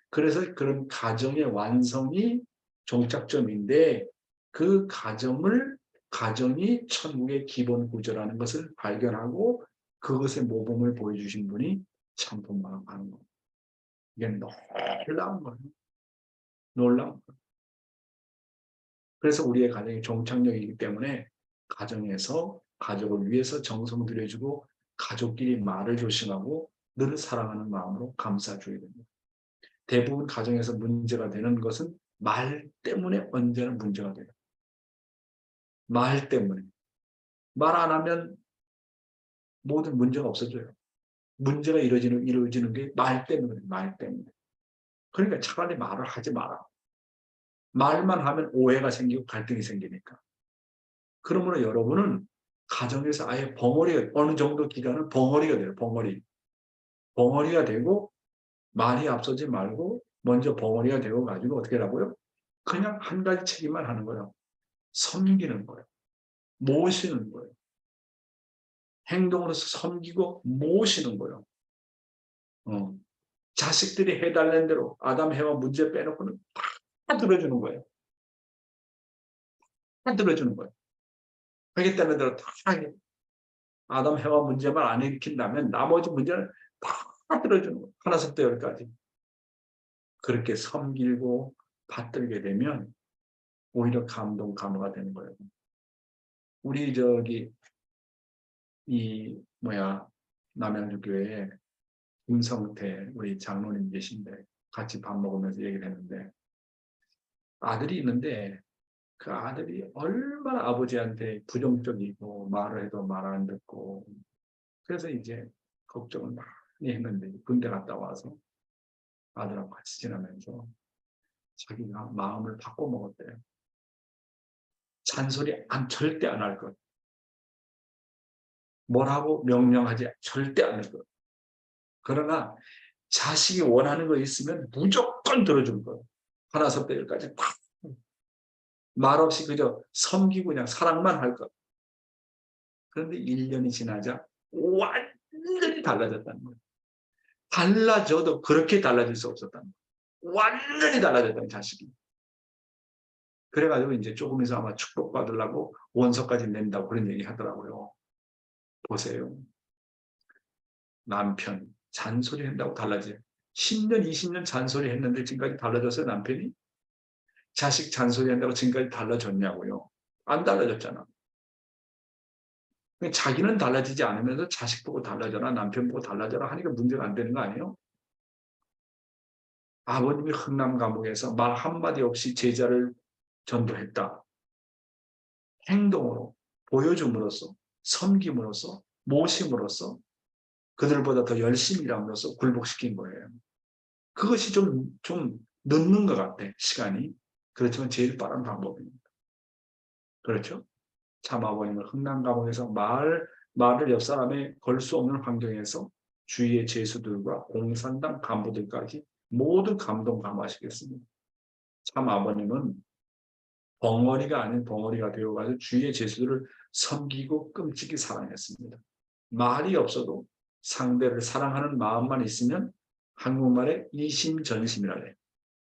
그래서 그런 가정의 완성이 종착점인데 그 가정이 천국의 기본 구조라는 것을 발견하고 그것의 모범을 보여주신 분이 참 부모라고 하는 겁니다. 이게 놀라운 거예요. 놀라운 거예요. 그래서 우리의 가정이 종착역이기 때문에 가정에서 가족을 위해서 정성 들여주고 가족끼리 말을 조심하고 늘 사랑하는 마음으로 감싸줘야 됩니다. 대부분 가정에서 문제가 되는 것은 말 때문에 언제나 문제가 돼요. 말 때문에. 말 안 하면 모든 문제가 없어져요. 문제가 이루어지는 게 말 때문에, 말 때문에. 그러니까 차라리 말을 하지 마라. 말만 하면 오해가 생기고 갈등이 생기니까. 그러므로 여러분은 가정에서 아예 벙어리가, 어느 정도 기간은 벙어리가 돼요. 벙어리. 벙어리가 되고 말이 앞서지 말고 먼저 벙어리가 되어 가지고 어떻게 하라고요? 그냥 한 가지 책임만 하는 거예요. 섬기는 거예요. 모시는 거예요. 행동으로서 섬기고 모시는 거예요. 자식들이 해달라는 대로 아담 해와 문제 빼놓고는 다 들어주는 거예요. 다 들어주는 거예요. 하겠다는 대로 다 하게. 아담 해와 문제만 안 일으킨다면 나머지 문제는 다 들어주는 거예요. 하나부터 열까지. 그렇게 섬기고 받들게 되면 오히려 감동, 감화가 되는 거예요. 우리 남양주교회에 김성태 우리 장로님 계신데 같이 밥 먹으면서 얘기를 했는데 아들이 있는데 그 아들이 얼마나 아버지한테 부정적이고 말을 해도 말 안 듣고 그래서 이제 걱정을 많이 했는데 군대 갔다 와서 아들하고 같이 지나면서 자기가 마음을 바꿔 먹었대요. 잔소리 절대 안 할 것. 뭐라고 명령하지 절대 안 할 것. 그러나 자식이 원하는 거 있으면 무조건 들어줄 거예요. 하나부터 열까지 다. 말없이 그저 섬기고 그냥 사랑만 할 것. 그런데 1년이 지나자 완전히 달라졌다는 거예요. 달라져도 그렇게 달라질 수 없었다는 거예요. 완전히 달라졌다는 자식이. 그래가지고 이제 조금 있어 아마 축복받으려고 원서까지 낸다고 그런 얘기 하더라고요. 보세요. 남편 잔소리 한다고 달라져요. 10년, 20년 잔소리 했는데 지금까지 달라졌어요, 남편이? 자식 잔소리 한다고 지금까지 달라졌냐고요. 안 달라졌잖아. 자기는 달라지지 않으면서 자식 보고 달라져라, 남편 보고 달라져라 하니까 문제가 안 되는 거 아니에요? 아버님이 흥남 감옥에서 말 한마디 없이 제자를 전도했다. 행동으로 보여줌으로써 섬김으로써 모심으로써 그들보다 더 열심히 일함으로써 굴복시킨 거예요. 그것이 좀 늦는 것 같아, 시간이. 그렇지만 제일 빠른 방법입니다. 그렇죠? 참 아버님은 흥남 감옥에서 말을 옆 사람에 걸 수 없는 환경에서 주위의 제수들과 공산당 간부들까지 모두 감동 감화시켰습니다. 참 아버님은 벙어리가 아닌 벙어리가 되어가지고 주위의 제수들을 섬기고 끔찍이 사랑했습니다. 말이 없어도 상대를 사랑하는 마음만 있으면 한국말에 이심전심이라 해요.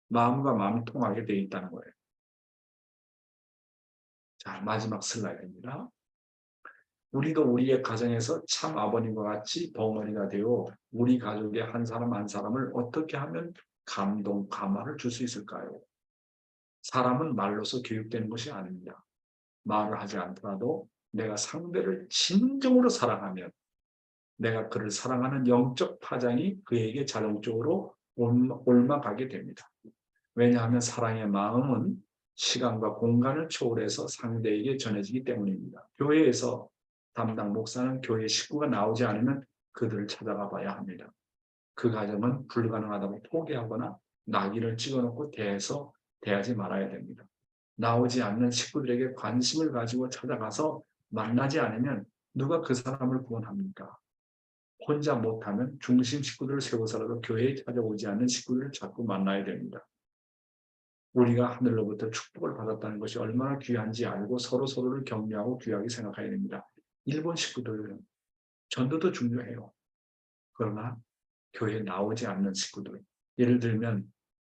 마음과 마음이 통하게 되어 있다는 거예요. 자, 마지막 슬라이드입니다. 우리도 우리의 가정에서 참 아버님과 같이 벙어리가 되어 우리 가족의 한 사람 한 사람을 어떻게 하면 감동, 감화를 줄 수 있을까요? 사람은 말로서 교육되는 것이 아닙니다. 말을 하지 않더라도 내가 상대를 진정으로 사랑하면 내가 그를 사랑하는 영적 파장이 그에게 자동적으로 옮아가게 됩니다. 왜냐하면 사랑의 마음은 시간과 공간을 초월해서 상대에게 전해지기 때문입니다. 교회에서 담당 목사는 교회 식구가 나오지 않으면 그들을 찾아가 봐야 합니다. 그 과정은 불가능하다고 포기하거나 낙인을 찍어놓고 대하지 말아야 됩니다. 나오지 않는 식구들에게 관심을 가지고 찾아가서 만나지 않으면 누가 그 사람을 구원합니까? 혼자 못하면 중심 식구들을 세워서라도 교회에 찾아오지 않는 식구들을 자꾸 만나야 됩니다. 우리가 하늘로부터 축복을 받았다는 것이 얼마나 귀한지 알고 서로를 격려하고 귀하게 생각해야 됩니다. 일본 식구들은 전도도 중요해요. 그러나 교회에 나오지 않는 식구들, 예를 들면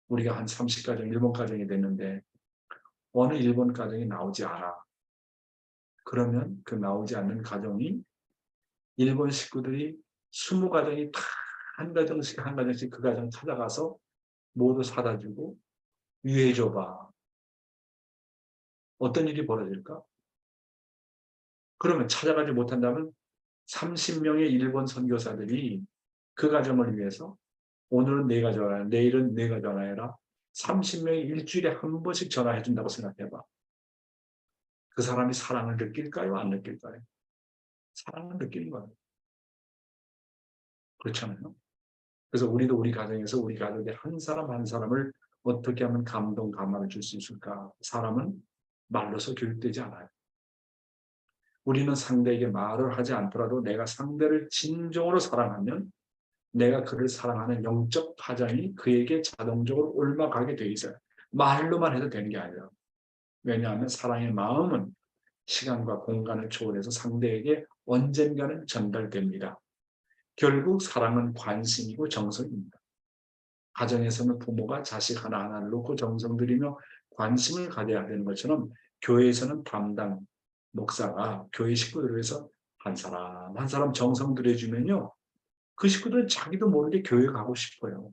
우리가 한 30가정 일본 가정이 됐는데 어느 일본 가정이 나오지 않아. 그러면 그 나오지 않는 가정이 일본 식구들이 20가정이 다 한 가정씩 그 가정 찾아가서 모두 사다 주고 위해줘봐. 어떤 일이 벌어질까? 그러면 찾아가지 못한다면 30명의 일본 선교사들이 그 가정을 위해서 오늘은 내가 전화해, 내일은 내가 전화해라. 30명이 일주일에 한 번씩 전화해 준다고 생각해봐. 그 사람이 사랑을 느낄까요? 안 느낄까요? 사랑을 느끼는 거예요. 그렇잖아요. 그래서 우리도 우리 가정에서 우리 가족의 한 사람 한 사람을 어떻게 하면 감동, 감화를 줄 수 있을까? 사람은 말로서 교육되지 않아요. 우리는 상대에게 말을 하지 않더라도 내가 상대를 진정으로 사랑하면 내가 그를 사랑하는 영적 파장이 그에게 자동적으로 옮아가게 돼 있어요. 말로만 해도 되는 게 아니라. 왜냐하면 사랑의 마음은 시간과 공간을 초월해서 상대에게 언젠가는 전달됩니다. 결국 사랑은 관심이고 정성입니다. 가정에서는 부모가 자식 하나하나를 놓고 정성 들이며 관심을 가져야 되는 것처럼 교회에서는 담당 목사가 교회 식구들을 위해서 한 사람 한 사람 정성 들여주면요. 그 식구들은 자기도 모르게 교회 가고 싶어요.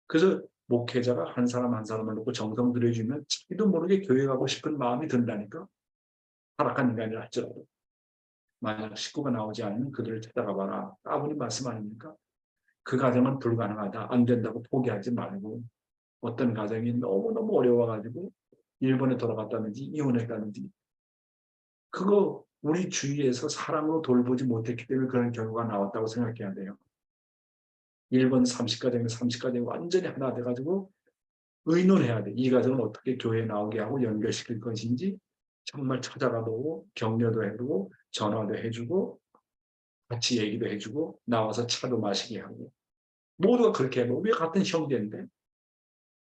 그래서 목회자가 한 사람 한 사람을 놓고 정성 들여주면 자기도 모르게 교회 가고 싶은 마음이 든다니까. 타락한 인간이라 할지라도. 만약 식구가 나오지 않으면 그들을 찾아가 봐라. 아버님 말씀 아닙니까? 그 가정은 불가능하다. 안 된다고 포기하지 말고 어떤 가정이 너무너무 어려워가지고 일본에 돌아갔다든지 이혼했다든지 그거 우리 주위에서 사랑으로 돌보지 못했기 때문에 그런 결과가 나왔다고 생각해야 돼요. 일본 30가정이 30가정이 완전히 하나 돼가지고 의논해야 돼. 이 가정은 어떻게 교회에 나오게 하고 연결시킬 것인지 정말 찾아가보고 격려도 해주고 전화도 해주고 같이 얘기도 해주고 나와서 차도 마시게 하고 모두가 그렇게 해도 우리가 같은 형제인데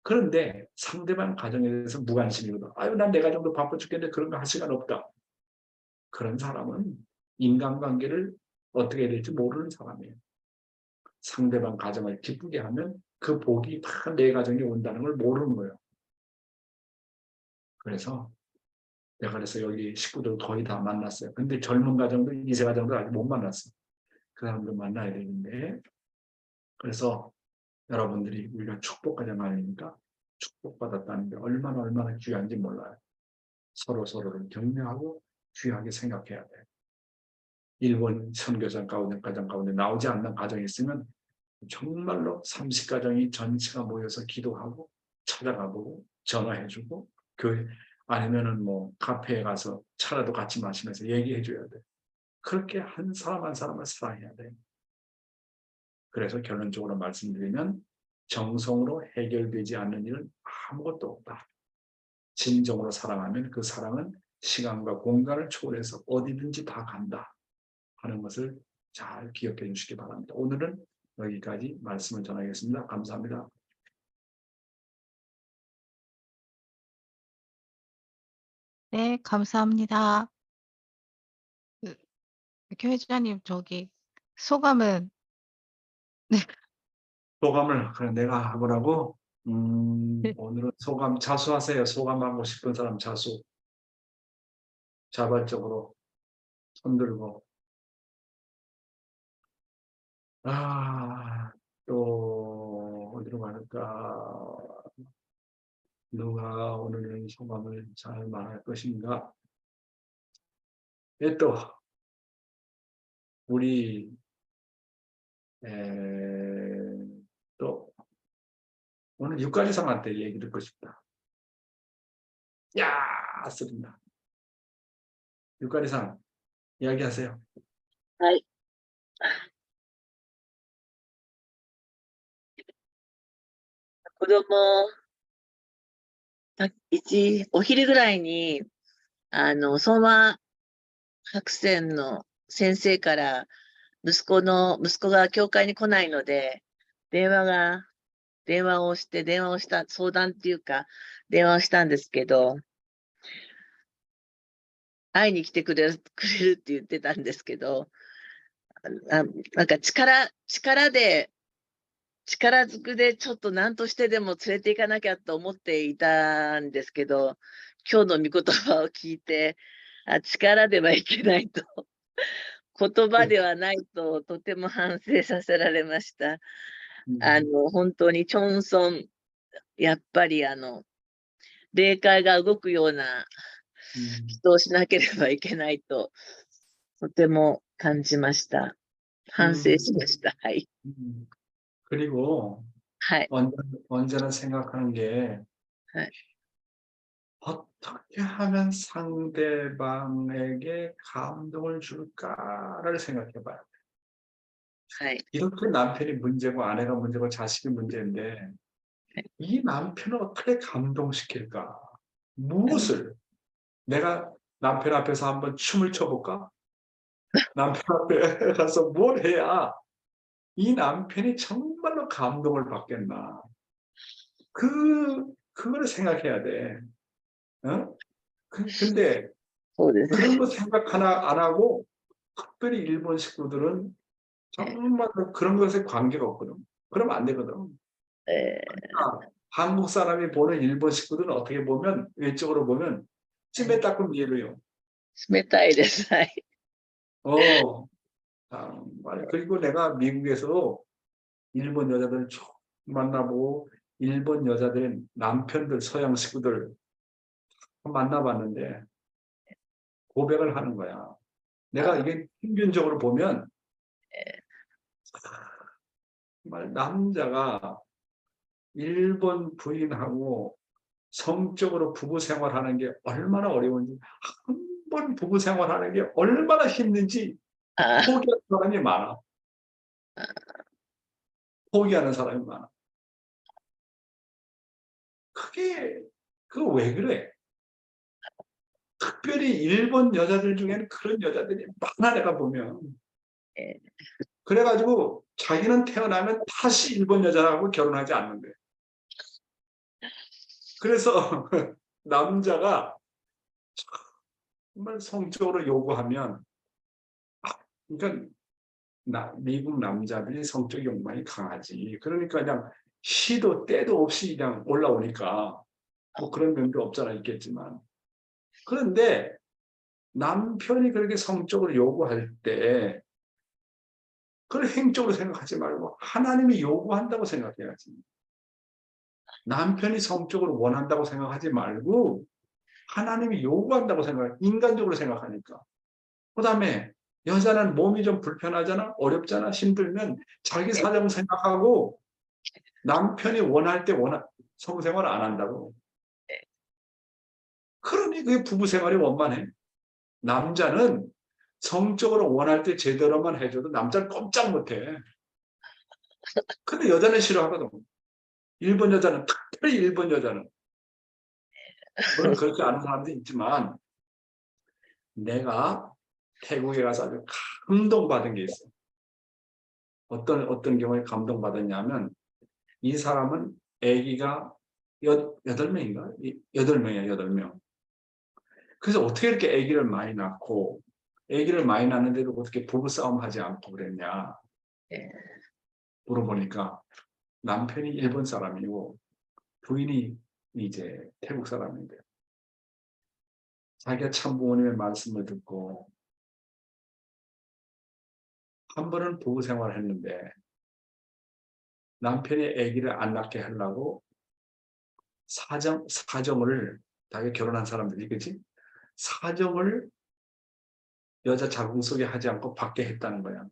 그런데 상대방 가정에 대해서 무관심이거든. 아유 난 내 가정도 바빠 죽겠는데 그런 거 할 시간 없다. 그런 사람은 인간관계를 어떻게 해야 될지 모르는 사람이에요. 상대방 가정을 기쁘게 하면 그 복이 다 내 가정에 온다는 걸 모르는 거예요. 그래서 내가 그래서 여기 식구들 거의 다 만났어요. 근데 젊은 가정도 2세 가정도 아직 못 만났어요. 그 사람들 만나야 되는데 그래서 여러분들이 우리가 축복가정 아닙니까? 축복받았다는 게 얼마나 귀한지 몰라요. 서로를 격려하고 귀하게 생각해야 돼요. 일본 선교사 가정 가운데 나오지 않는 가정이 있으면 정말로 30가정이 전체가 모여서 기도하고 찾아가보고 전화해주고 교회 아니면은 뭐 카페에 가서 차라도 같이 마시면서 얘기해줘야 돼. 그렇게 한 사람 한 사람을 사랑해야 돼. 그래서 결론적으로 말씀드리면 정성으로 해결되지 않는 일은 아무것도 없다. 진정으로 사랑하면 그 사랑은 시간과 공간을 초월해서 어디든지 다 간다 하는 것을 잘 기억해 주시기 바랍니다. 오늘은 여기까지 말씀을 전하겠습니다. 감사합니다. 네, 감사합니다. 그, 교회자님, 저기, 소감은, 네, 소감을 그래 내가 하고라고 오늘은 소감 자수하세요. 소감하고 싶은 사람 자수. 자발적으로 손들고 또 어디로 갈까? 누가 오늘 소감을 잘 말할 것인가? 또 우리 또 오늘 육가지상한테 얘기 듣고 싶다. 야, 쓰린다. 육가지상 이야기하세요. はい。子供、お昼ぐらいに、相馬白線の先生から、息子が教会に来ないので、電話をした、相談っていうか、電話をしたんですけど、会いに来てくれるって言ってたんですけど、なんか力ずくでちょっと何としてでも連れて行かなきゃと思っていたんですけど、今日の御言葉を聞いて、力ではいけないと、言葉ではないと、とても反省させられました。本当にチョンソン、やっぱり霊界が動くような人をしなければいけないと、とても感じました。反省しました。はい。 그리고 はい。 언제나 생각하는 게 네. 어떻게 하면 상대방에게 감동을 줄까를 생각해 봐요. はい。 이렇게 남편이 문제고 아내가 문제고 자식이 문제인데 이 남편을 어떻게 감동시킬까? 무엇을? 내가 남편 앞에서 한번 춤을 춰볼까? 남편 앞에 가서 뭘 해야 이 남편이 정말로 감동을 받겠나? 그거를 생각해야 돼. 어? 근데 そうですね。 그런 거 생각 하나 안 하고 특별히 일본 식구들은 정말 그런 것에 관계가 없거든. 그러면 안 되거든. え 그러니까 한국 사람이 보는 일본 식구들은 어떻게 보면 외적으로 보면 찜에 닦은 미에로요. 冷たいです。はい。 정말. 그리고 내가 미국에서 일본 여자들 쭉 만나보고 일본 여자들의 남편들 서양 식구들 만나봤는데 고백을 하는 거야. 내가 이게 평균적으로 보면 정말 남자가 일본 부인하고 성적으로 부부 생활하는 게 얼마나 어려운지 한 번 부부 생활하는 게 얼마나 힘든지 あ 포기하는 사람이 많아. 포기하는 사람이 많아. 그거 왜 그래? 특별히 일본 여자들 중에는 그런 여자들이 많아 내가 보면. 그래가지고 자기는 태어나면 다시 일본 여자하고 결혼하지 않는데. 그래서 남자가 정말 성적으로 요구하면 그러니까 미국 남자들이 성적 욕망이 강하지. 그러니까 그냥 시도 때도 없이 그냥 올라오니까 뭐 그런 면도 없잖아 있겠지만. 그런데 남편이 그렇게 성적으로 요구할 때 그걸 행적으로 생각하지 말고 하나님이 요구한다고 생각해야지. 남편이 성적으로 원한다고 생각하지 말고 하나님이 요구한다고 인간적으로 생각하니까. 그 다음에 여자는 몸이 좀 불편하잖아, 어렵잖아, 힘들면 자기 사정 생각하고 남편이 원할 때 성생활 안 한다고. 그러니 그게 부부 생활이 원만해. 남자는 성적으로 원할 때 제대로만 해줘도 남자는 꼼짝 못해. 근데 여자는 싫어하거든. 일본 여자는, 특별히 일본 여자는. 물론 그렇지 않은 사람도 있지만 내가 태국에 가서 아주 감동받은 게 있어. 어떤 경우에 감동받았냐면 이 사람은 아기가 8명인가? 8명이야, 8명. 그래서 어떻게 이렇게 아기를 많이 낳고 아기를 많이 낳는데도 어떻게 부부싸움 하지 않고 그랬냐 물어보니까 남편이 일본 사람이고 부인이 이제 태국 사람인데 자기가 참부모님의 말씀을 듣고 한 번은 부부 생활을 했는데 남편이 아기를 안 낳게 하려고 사정을 자기가 결혼한 사람들이 그치? 사정을 여자 자궁 속에 하지 않고 밖에 했다는 거야.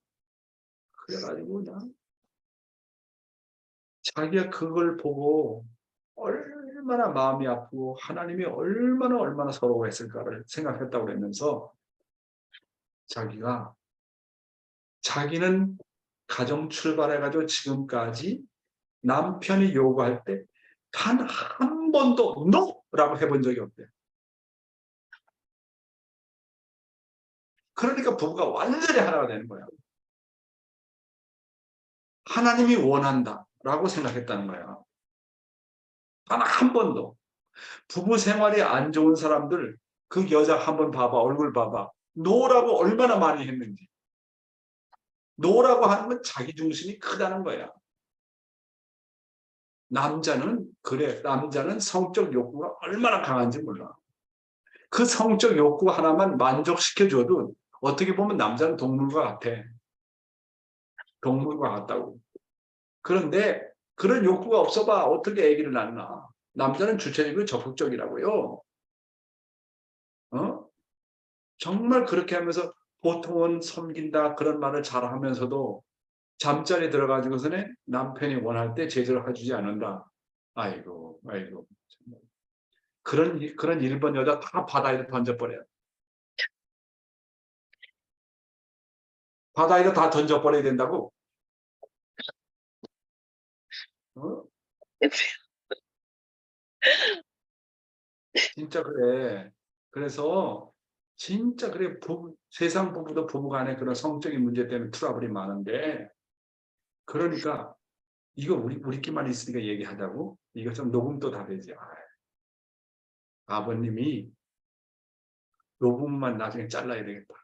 그래가지고 그냥 자기가 그걸 보고 얼마나 마음이 아프고 하나님이 얼마나 서러워했을까를 생각했다고 그러면서 자기는 가정 출발해가지고 지금까지 남편이 요구할 때 단 한 번도 NO라고 해본 적이 없대. 그러니까 부부가 완전히 하나가 되는 거야. 하나님이 원한다라고 생각했다는 거야. 단 한 번도. 부부 생활이 안 좋은 사람들 그 여자 한번 봐봐. 얼굴 봐봐. 노라고 얼마나 많이 했는지. 노라고 하는 건 자기 중심이 크다는 거야. 남자는 성적 욕구가 얼마나 강한지 몰라. 그 성적 욕구 하나만 만족시켜줘도 어떻게 보면 남자는 동물과 같아. 동물과 같다고. 그런데 그런 욕구가 없어봐 어떻게 아기를 낳나. 남자는 주체적이고 적극적이라고요. 정말 그렇게 하면서 보통은 섬긴다 그런 말을 잘하면서도 잠자리에 들어가지고서는 남편이 원할 때 제대로 해주지 않는다. 아이고. 그런 일본 여자 다 바다에 던져버려요. 바다에 다 던져버려야 된다고. 어? 진짜 그래. 그래서 진짜 그래. 세상 부부도 부부간에 그런 성적인 문제 때문에 트러블이 많은데, 그러니까 이거 우리끼리만 있으니까 얘기하자고. 이거 좀 녹음도 다 되지. 아버님이 녹음만 나중에 잘라야 되겠다.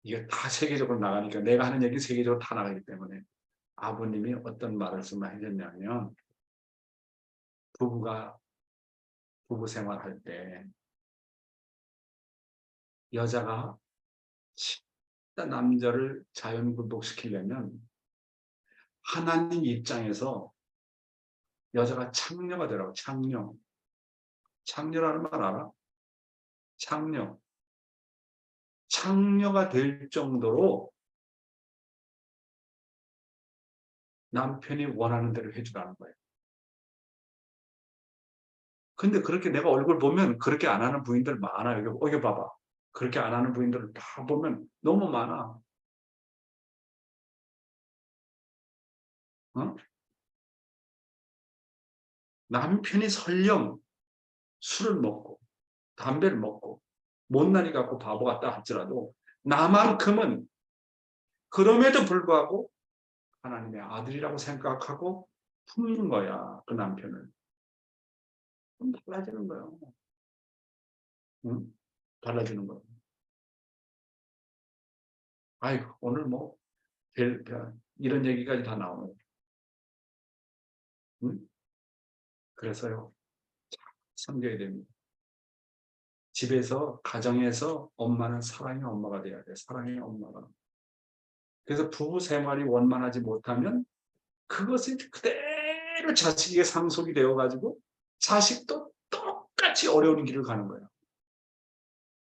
이게 다 세계적으로 나가니까, 내가 하는 얘기 세계적으로 다 나가기 때문에. 아버님이 어떤 말씀을 해줬냐면, 부부가 부부 생활할 때 여자가 진짜 남자를 자연분복시키려면 하나님 입장에서 여자가 창녀가 되라고. 창녀. 창녀라는 말 알아? 창녀. 창녀가 될 정도로 남편이 원하는 대로 해주라는 거예요. 근데 그렇게 내가 얼굴 보면 그렇게 안 하는 부인들 많아요. 여기 봐봐. 그렇게 안 하는 부인들을 다 보면 너무 많아. 어? 남편이 설령 술을 먹고 담배를 먹고 못난이 갖고 바보 같다 할지라도 나만큼은 그럼에도 불구하고 하나님의 아들이라고 생각하고 품는 거야. 그 남편을. 그럼 달라지는 거예요. 응? 달라지는 거예요. 아이고 오늘 뭐 이런 얘기까지 다 나오네. 응? 그래서요. 섬겨야 됩니다. 집에서 가정에서 엄마는 사랑의 엄마가 돼야 돼. 사랑의 엄마가. 그래서 부부 생활이 원만하지 못하면 그것이 그대로 자식에게 상속이 되어가지고 자식도 똑같이 어려운 길을 가는 거예요.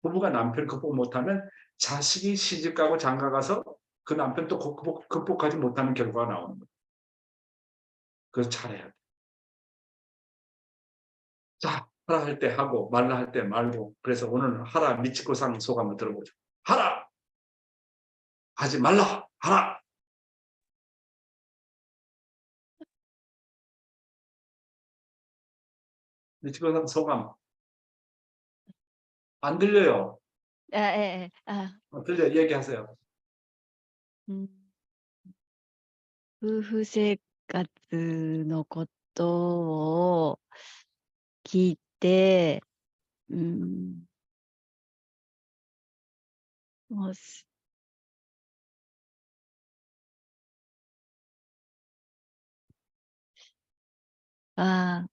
부부가 남편 극복 못하면 자식이 시집가고 장가가서 그 남편 또 극복하지 못하는 결과가 나오는 거예요. 그래서 잘해야 돼. 자, 하라 할 때 하고 말라 할 때 말고. 그래서 오늘 하라 미치코상 소감을 들어보죠. 하라! 하지 말라! 하라! 미치코상 소감. 안 들려요. あ、ええ、들려. 얘기하세요. うん夫婦生活のことを聞いて、もうす、あ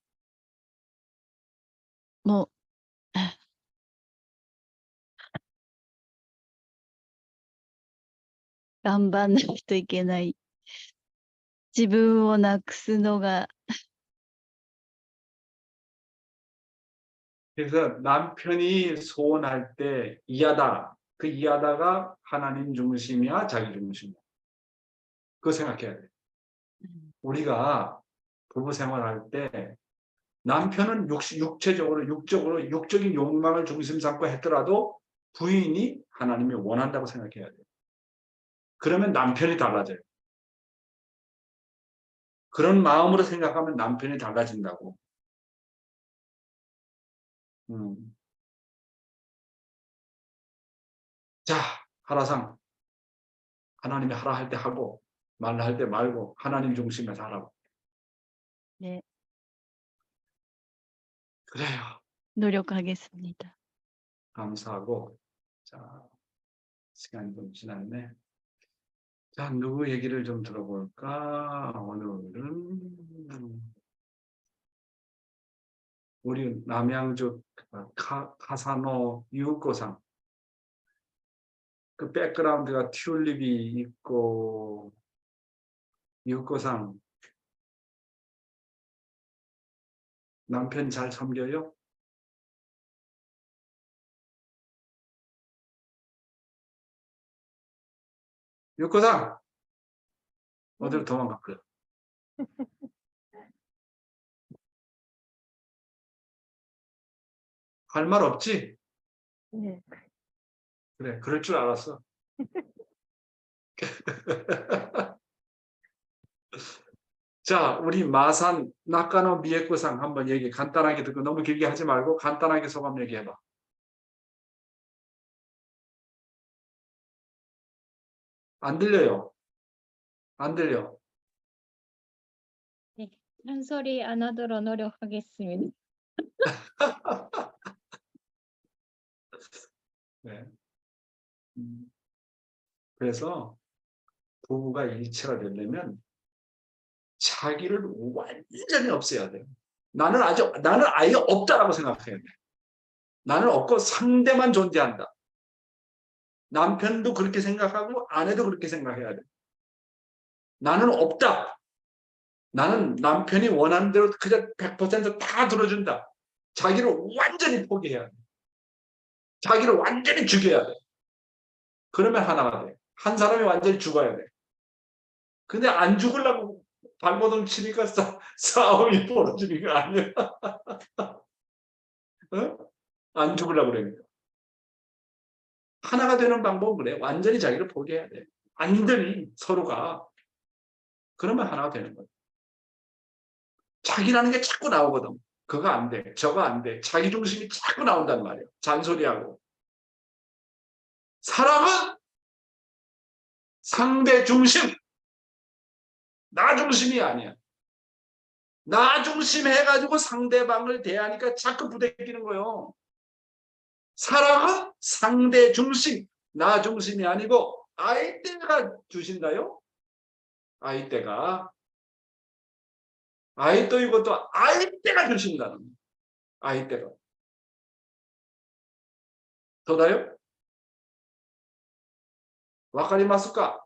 もう、頑張んないといけない。自分をなくすのが、 그래서 남편이 소원할 때 이하다. 그 이하다가 하나님 중심이야, 자기 중심이야. 그거 생각해야 돼. 우리가 부부 생활할 때 남편은 육적으로 육적인 욕망을 중심 삼고 했더라도 부인이 하나님이 원한다고 생각해야 돼. 그러면 남편이 달라져요. 그런 마음으로 생각하면 남편이 달라진다고. 자, 하라상. 하나님이 하라 할 때 하고 말라 할 때 말고 하나님 중심에서 하라고. 네, 그래요. 노력하겠습니다. 감사하고. 자, 시간이 좀 지났네. 자, 누구 얘기를 좀 들어볼까? 오늘은 우리 남양주 카사노 유고상. 그 백그라운드가 튤립이 있고 유고상. 남편 잘 섬겨요? 유고상 어디로 도망갔고요? 할 말 없지? 네. 그래, 그럴 줄 알았어. 자, 우리 마산 나카노 미에코상 한번 얘기 간단하게 듣고 너무 길게 하지 말고 간단하게 소감 얘기해봐. 안 들려요. 안 들려. 네, 잔소리 안 하도록 노력하겠습니다. 네. 그래서 부부가 일체가 되려면 자기를 완전히 없애야 돼요. 나는 아예 없다라고 생각해야 돼. 나는 없고 상대만 존재한다. 남편도 그렇게 생각하고 아내도 그렇게 생각해야 돼. 나는 없다. 나는 남편이 원하는 대로 그냥 100%다 들어준다. 자기를 완전히 포기해야 돼. 자기를 완전히 죽여야 돼. 그러면 하나가 돼. 한 사람이 완전히 죽어야 돼. 근데 안 죽으려고 발버둥 치니까 싸움이 벌어지는 거 아니야? 어? 안 죽으려고 그러니까. 하나가 되는 방법은 그래. 완전히 자기를 포기해야 돼. 완전히 서로가. 그러면 하나가 되는 거야. 자기라는 게 자꾸 나오거든. 그거 안 돼. 저거 안 돼. 자기 중심이 자꾸 나온단 말이야. 잔소리하고. 사람은 상대 중심. 나 중심이 아니야. 나 중심 해가지고 상대방을 대하니까 자꾸 부대끼는 거예요. 사랑은 상대 중심, 나 중심이 아니고 아이때가 주신다요. 아이때가. 아이또 이것도 아이때가 주신다는 거예요. 아이때가. 더다요? 와카리마스까?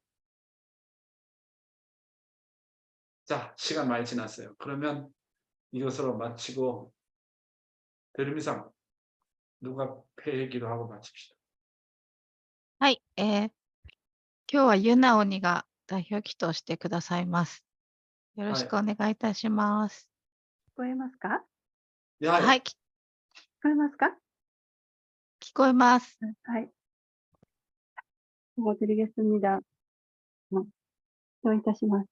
자, 시간 많이 지났어요. 그러면 이것으로 마치고 대리미상 누가 폐기도 하고 마칩시다. はい、今日はユナオニが代表祈祷してくださいます。よろしくお願いいたします。聞こえますか？ 야, はい、聞こえますか？聞こえます。 はい。ご드리겠습니다。どういたします。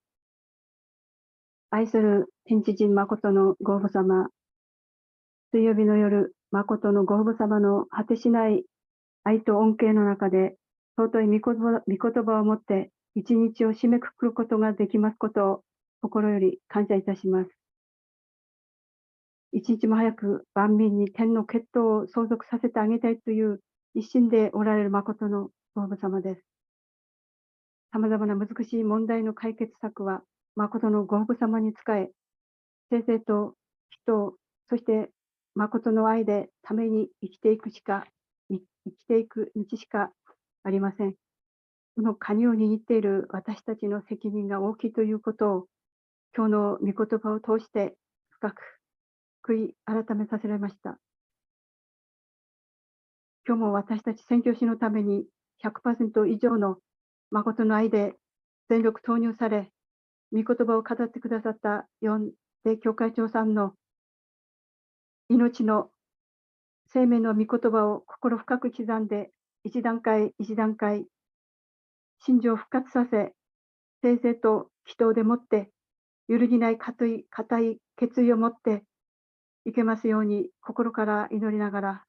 愛する天地人誠のご父様、水曜日の夜、誠のご父様の果てしない愛と恩恵の中で、尊い御言葉をもって一日を締めくくることができますことを心より感謝いたします。一日も早く万民に天の血統を相続させてあげたいという一心でおられる誠のご父様です。様々な難しい問題の解決策は誠のご父様に仕え、生々と人を、そして誠の愛でために生きていく道しかありません。この鍵を握っている私たちの責任が大きいということを、今日の御言葉を通して深く悔い改めさせられました。今日も私たち宣教師のために 100% 以上の誠の愛で全力投入され、御言葉を語ってくださった四で教会長さんの命の生命の御言葉を心深く刻んで、一段階一段階、信条を復活させ、正々と祈祷でもって、揺るぎない固い決意を持っていけますように、心から祈りながら、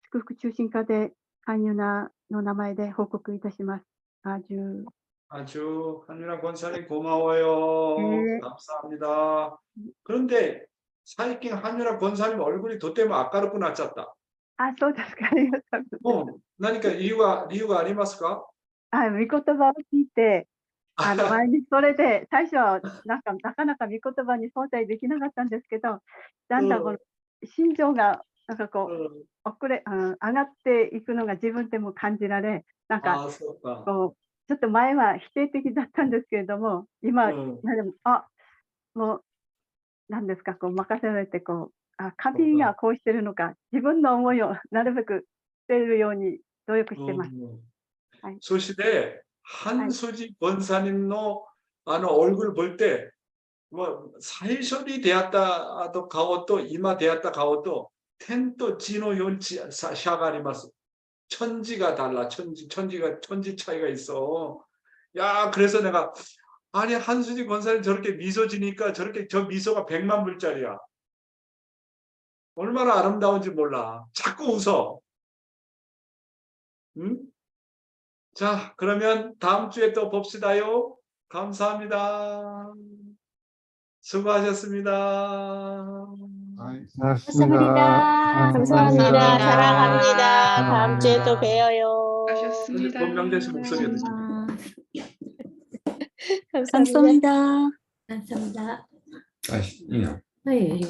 祝福中心化で、勧誘なの名前で報告いたします。아주 한유라 권사님 고마워요. 네. 감사합니다. 그런데最近 한유라 권사님 얼굴이 도ても 아까롭고 낮았다. そうですか。ありがとうございます。 何か理由がありますか？御言葉を聞いて、前にそれで、最初はなかなか御言葉に相対できなかったんですけど、だんだんこの心情がなんかこう、上がっていくのが自分でも感じられ、なんかこう、ちょっと前は否定的だったんですけれども、今、でも、もう、何ですか、こう任せられて、こう、神がこうしてるのか、自分の思いをなるべく捨てるように努力してます。はい。 そして 한수지 권사님의 얼굴 볼 때 뭐 사이쇼리 되었다 가고도 이마 되었다 가고도 天と地のように差があります。 천지가 달라. 천지 차이가 있어. 야, 그래서 내가 아니 한수지 권사님 저렇게 미소 지니까 저렇게 저 미소가 100만 불짜리야. 얼마나 아름다운지 몰라. 자꾸 웃어. 응? 자, 그러면 다음 주에 또 봅시다요. 감사합니다. 수고하셨습니다. 감사합니다. 감사합니다. 사랑합니다. 다음 주에 또 봬요. 하셨습니다. 건명되신 목소리 듣지. 감사합니다. 감사합니다. いいな。はい。